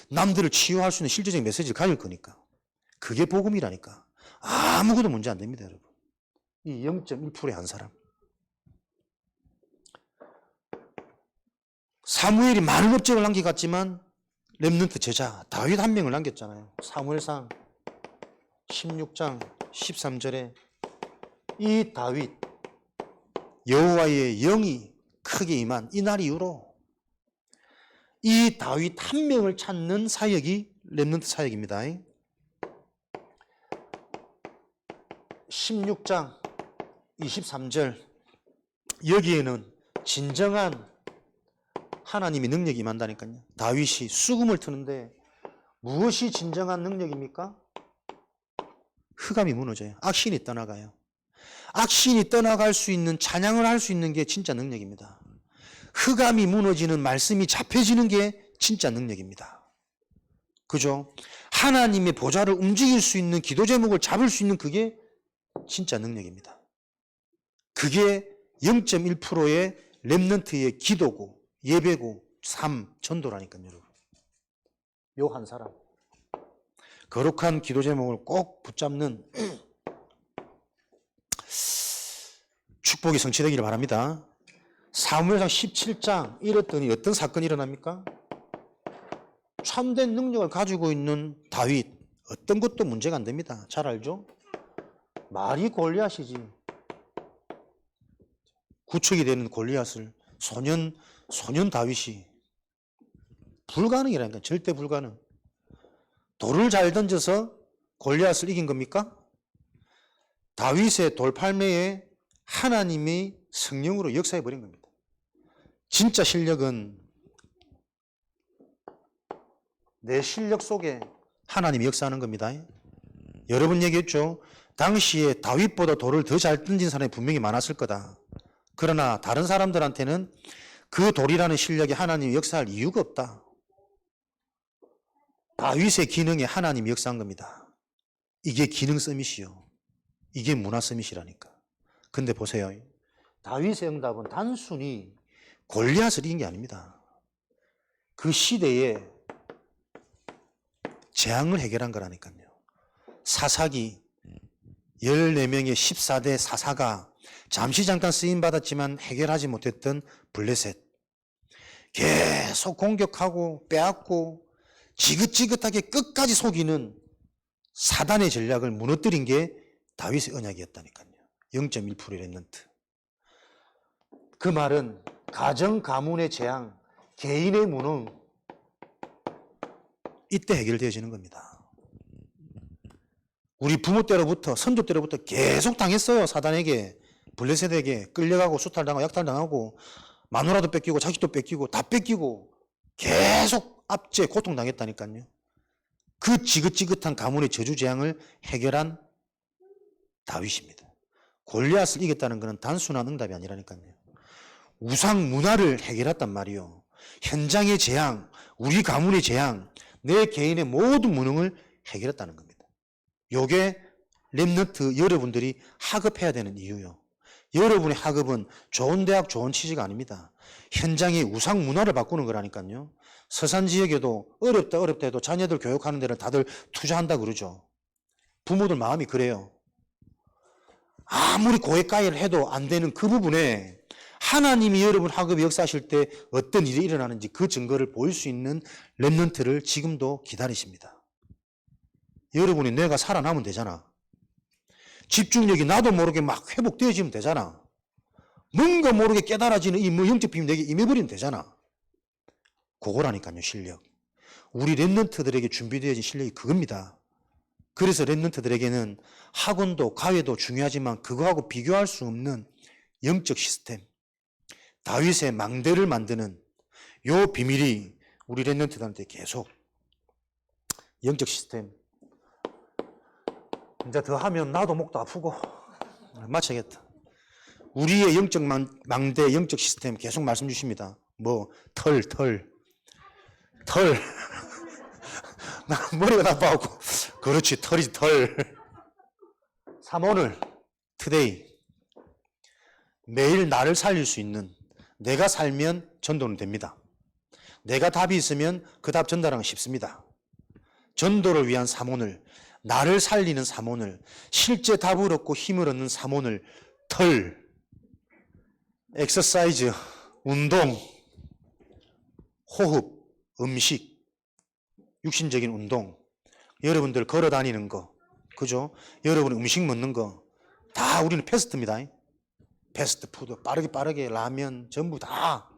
남들을 치유할 수 있는 실제적인 메시지를 가질 거니까. 그게 복음이라니까. 아무것도 문제 안 됩니다, 여러분. 이 0.1%의 한 사람. 사무엘이 많은 업적을 남겨갔지만 렘넌트 제자 다윗 한 명을 남겼잖아요. 사무엘상 16장 13절에 이 다윗 여호와의 영이 크게 임한 이날 이후로 이 다윗 한 명을 찾는 사역이 렘넌트 사역입니다. 16장 23절 여기에는 진정한 하나님의 능력이 임한다니까요. 다윗이 수금을 트는데 무엇이 진정한 능력입니까? 흑암이 무너져요. 악신이 떠나가요. 악신이 떠나갈 수 있는, 찬양을 할 수 있는 게 진짜 능력입니다. 흑암이 무너지는, 말씀이 잡혀지는 게 진짜 능력입니다. 그죠? 하나님의 보좌를 움직일 수 있는, 기도 제목을 잡을 수 있는 그게 진짜 능력입니다. 그게 0.1%의 렘넌트의 기도고 예배고 삶, 전도라니까요, 여러분. 요 한 사람. 거룩한 기도 제목을 꼭 붙잡는 축복이 성취되기를 바랍니다. 사무엘상 17장 이랬더니 어떤 사건이 일어납니까? 참된 능력을 가지고 있는 다윗, 어떤 것도 문제가 안 됩니다. 잘 알죠? 말이 골리앗이지. 구척이 되는 골리앗을 소년 다윗이 불가능이라니까. 절대 불가능. 돌을 잘 던져서 골리앗을 이긴 겁니까? 다윗의 돌팔매에 하나님이 성령으로 역사해 버린 겁니다. 진짜 실력은 내 실력 속에 하나님이 역사하는 겁니다. 여러분 얘기했죠? 당시에 다윗보다 돌을 더 잘 던진 사람이 분명히 많았을 거다. 그러나 다른 사람들한테는 그 돌이라는 실력이 하나님이 역사할 이유가 없다. 다윗의 기능에 하나님이 역사한 겁니다. 이게 기능 서밋이요. 이게 문화 서밋이라니까. 근데 보세요. 다윗의 응답은 단순히 골리앗을 이긴 게 아닙니다. 그 시대에 재앙을 해결한 거라니까요. 사사기 14명의 14대 사사가 잠시 잠깐 쓰임받았지만 해결하지 못했던 블레셋. 계속 공격하고 빼앗고 지긋지긋하게 끝까지 속이는 사단의 전략을 무너뜨린 게 다윗의 언약이었다니까요. 0.1%의 렘넌트. 그 말은 가정 가문의 재앙, 개인의 무능, 이때 해결되어지는 겁니다. 우리 부모 때로부터, 선조 때로부터 계속 당했어요. 사단에게, 블레셋에게 끌려가고 수탈당하고 약탈당하고 마누라도 뺏기고 자식도 뺏기고 다 뺏기고 계속 압제 고통당했다니까요. 그 지긋지긋한 가문의 저주재앙을 해결한 다윗입니다. 골리앗을 이겼다는 것은 단순한 응답이 아니라니까요. 우상 문화를 해결했단 말이요. 현장의 재앙, 우리 가문의 재앙, 내 개인의 모든 무능을 해결했다는 겁니다. 요게 렘넌트 여러분들이 학업해야 되는 이유요. 여러분의 학업은 좋은 대학, 좋은 취지가 아닙니다. 현장의 우상 문화를 바꾸는 거라니까요. 서산 지역에도 어렵다 해도 자녀들 교육하는 데를 다들 투자한다 그러죠. 부모들 마음이 그래요. 아무리 고액가입을 해도 안 되는 그 부분에 하나님이 여러분 학업에 역사하실 때 어떤 일이 일어나는지 그 증거를 보일 수 있는 렘넌트를 지금도 기다리십니다. 여러분의 뇌가 살아나면 되잖아. 집중력이 나도 모르게 막 회복되어지면 되잖아. 뭔가 모르게 깨달아지는 이 영적 비밀 내게 임해버리면 되잖아. 그거라니까요, 실력. 우리 렘넌트들에게 준비되어진 실력이 그겁니다. 그래서 렘넌트들에게는 학원도 가외도 중요하지만 그거하고 비교할 수 없는 영적 시스템, 다윗의 망대를 만드는 요 비밀이 우리 렘넌트들한테 계속 영적 시스템. 이제 더 하면 나도 목도 아프고 마쳐야겠다. 우리의 영적 망대, 영적 시스템 계속 말씀 주십니다. 뭐 털. 나 머리가 나빠갖고 그렇지, 털이지, 털. 3오늘 투데이. 매일 나를 살릴 수 있는, 내가 살면 전도는 됩니다. 내가 답이 있으면 그 답 전달하기 쉽습니다. 전도를 위한 3오늘, 나를 살리는 3오늘, 실제 답을 얻고 힘을 얻는 3오늘, 털, 엑서사이즈, 운동, 호흡, 음식, 육신적인 운동, 여러분들 걸어 다니는 거, 그죠? 여러분 음식 먹는 거, 다 우리는 패스트입니다. 패스트푸드, 빠르게 라면, 전부 다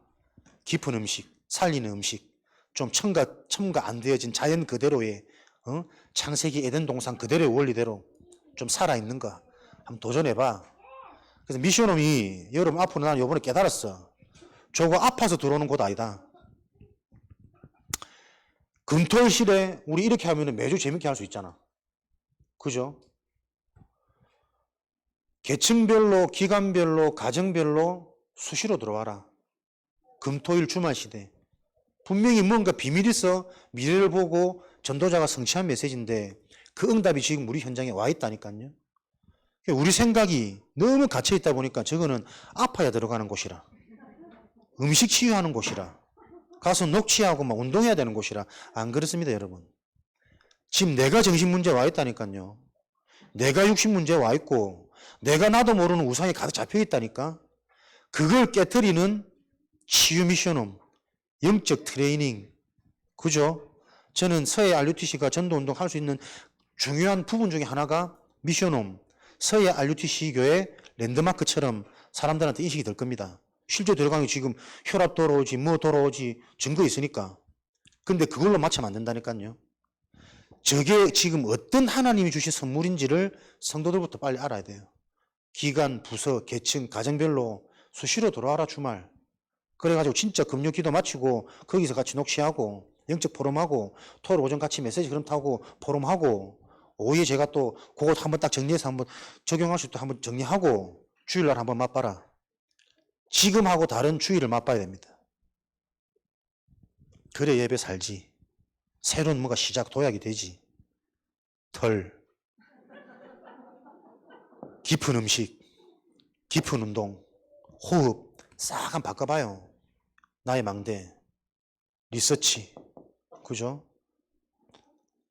깊은 음식, 살리는 음식, 좀 첨가 안 되어진 자연 그대로의 창세기 에덴 동산 그대로의 원리대로 좀 살아있는 거 한번 도전해봐. 그래서 미션홈이 여러분 앞으로 난 요번에 깨달았어. 저거 아파서 들어오는 곳 아니다. 금토일실에 우리 이렇게 하면 매주 재밌게 할 수 있잖아. 그죠? 계층별로, 기간별로, 가정별로 수시로 들어와라. 금토일 주말시대. 분명히 뭔가 비밀이 있어 미래를 보고 전도자가 성취한 메시지인데 그 응답이 지금 우리 현장에 와 있다니까요. 우리 생각이 너무 갇혀 있다 보니까 저거는 아파야 들어가는 곳이라. 음식 치유하는 곳이라. 가서 녹취하고 막 운동해야 되는 곳이라. 안 그렇습니다, 여러분. 지금 내가 정신 문제 와 있다니까요. 내가 육신 문제 와 있고 내가 나도 모르는 우상에 가득 잡혀 있다니까. 그걸 깨트리는 치유 미션홈, 영적 트레이닝, 그죠? 저는 서해 RUTC가 전도운동 할 수 있는 중요한 부분 중에 하나가 미션홈, 서해 RUTC 교회 랜드마크처럼 사람들한테 인식이 될 겁니다. 실제 들어가면 지금 혈압 돌아오지, 뭐 돌아오지, 증거 있으니까. 근데 그걸로 맞추면 안 된다니까요. 저게 지금 어떤 하나님이 주신 선물인지를 성도들부터 빨리 알아야 돼요. 기관, 부서, 계층, 가정별로 수시로 들어와라, 주말. 그래가지고 진짜 금요 기도 마치고 거기서 같이 녹취하고 영적 포럼하고 토요일 오전 같이 메시지 그럼 타고 포럼하고 오후에 제가 또 그거 한번 딱 정리해서 한번 적용할 수 있도록 한번 정리하고 주일날 한번 맛봐라. 지금하고 다른 주일을 맛봐야 됩니다. 그래 예배 살지. 새로운 뭔가 시작 도약이 되지. 털, 깊은 음식, 깊은 운동, 호흡 싹 한번 바꿔봐요. 나의 망대, 리서치, 그죠?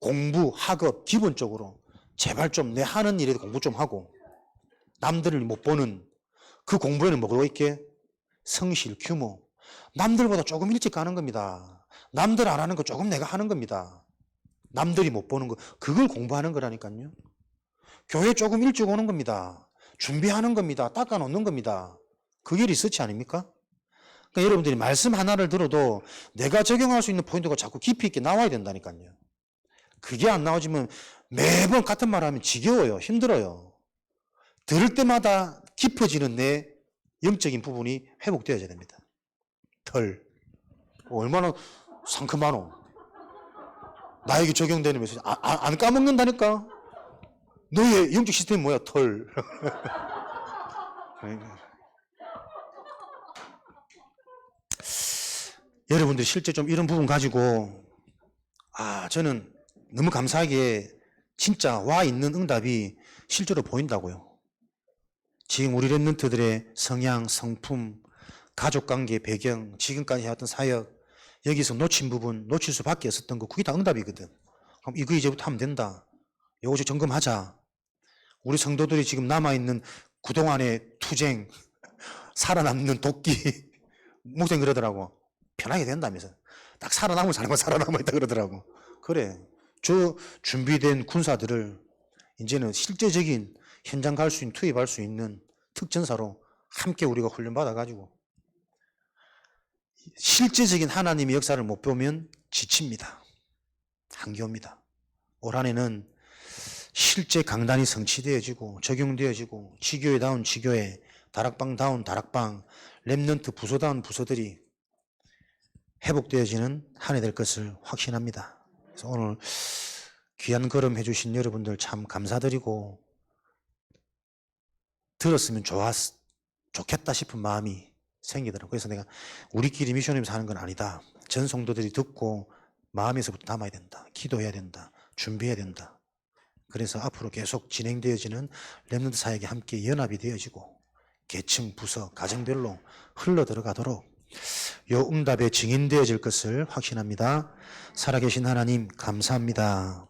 공부, 학업 기본적으로 제발 좀 내 하는 일에 공부 좀 하고 남들을 못 보는 그 공부에는 뭐가 있게? 성실, 규모. 남들보다 조금 일찍 가는 겁니다. 남들 안 하는 거 조금 내가 하는 겁니다. 남들이 못 보는 거 그걸 공부하는 거라니까요. 교회 조금 일찍 오는 겁니다. 준비하는 겁니다. 닦아놓는 겁니다. 그게 리서치 아닙니까? 그러니까 여러분들이 말씀 하나를 들어도 내가 적용할 수 있는 포인트가 자꾸 깊이 있게 나와야 된다니까요. 그게 안 나오지만 매번 같은 말 하면 지겨워요. 힘들어요. 들을 때마다 깊어지는 내 영적인 부분이 회복되어야 됩니다. 털. 얼마나 상큼하노. 나에게 적용되는 메시지. 안 까먹는다니까. 너의 영적 시스템이 뭐야? 털. 여러분들이 실제 좀 이런 부분 가지고 저는 너무 감사하게 진짜 와 있는 응답이 실제로 보인다고요. 지금 우리 랩런트들의 성향, 성품, 가족관계, 배경, 지금까지 해왔던 사역, 여기서 놓친 부분, 놓칠 수밖에 없었던 거, 그게 다 응답이거든. 그럼 이거 이제부터 하면 된다. 요것을 점검하자. 우리 성도들이 지금 남아있는 그동안의 투쟁, 살아남는 도끼, 목사님 그러더라고. 편하게 된다면서. 딱 살아남을 사람은 살아남아있다 그러더라고. 그래. 저 준비된 군사들을 이제는 실제적인 현장 갈 수 있는, 투입할 수 있는 특전사로 함께 우리가 훈련받아가지고 실제적인 하나님의 역사를 못 보면 지칩니다. 한계옵니다. 올 한해는 실제 강단이 성취되어지고 적용되어지고 지교회다운 지교회, 다락방다운 다락방, 랩런트 부서다운 부서들이 회복되어지는 한 해 될 것을 확신합니다. 그래서 오늘 귀한 걸음 해주신 여러분들 참 감사드리고 들었으면 좋겠다 싶은 마음이 생기더라고요. 그래서 내가 우리끼리 미션에서 하는 건 아니다. 전 성도들이 듣고 마음에서부터 담아야 된다. 기도해야 된다. 준비해야 된다. 그래서 앞으로 계속 진행되어지는 랩런트 사역이 함께 연합이 되어지고 계층, 부서, 가정별로 흘러 들어가도록 요 응답에 증인되어질 것을 확신합니다. 살아계신 하나님 감사합니다.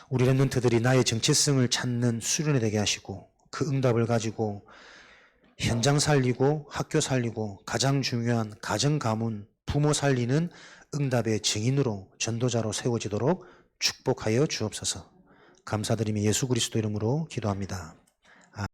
우리 랩런트들이 나의 정체성을 찾는 수련이 되게 하시고 그 응답을 가지고 현장 살리고 학교 살리고 가장 중요한 가정 가문 부모 살리는 응답의 증인으로 전도자로 세워지도록 축복하여 주옵소서. 감사드리며 예수 그리스도 이름으로 기도합니다.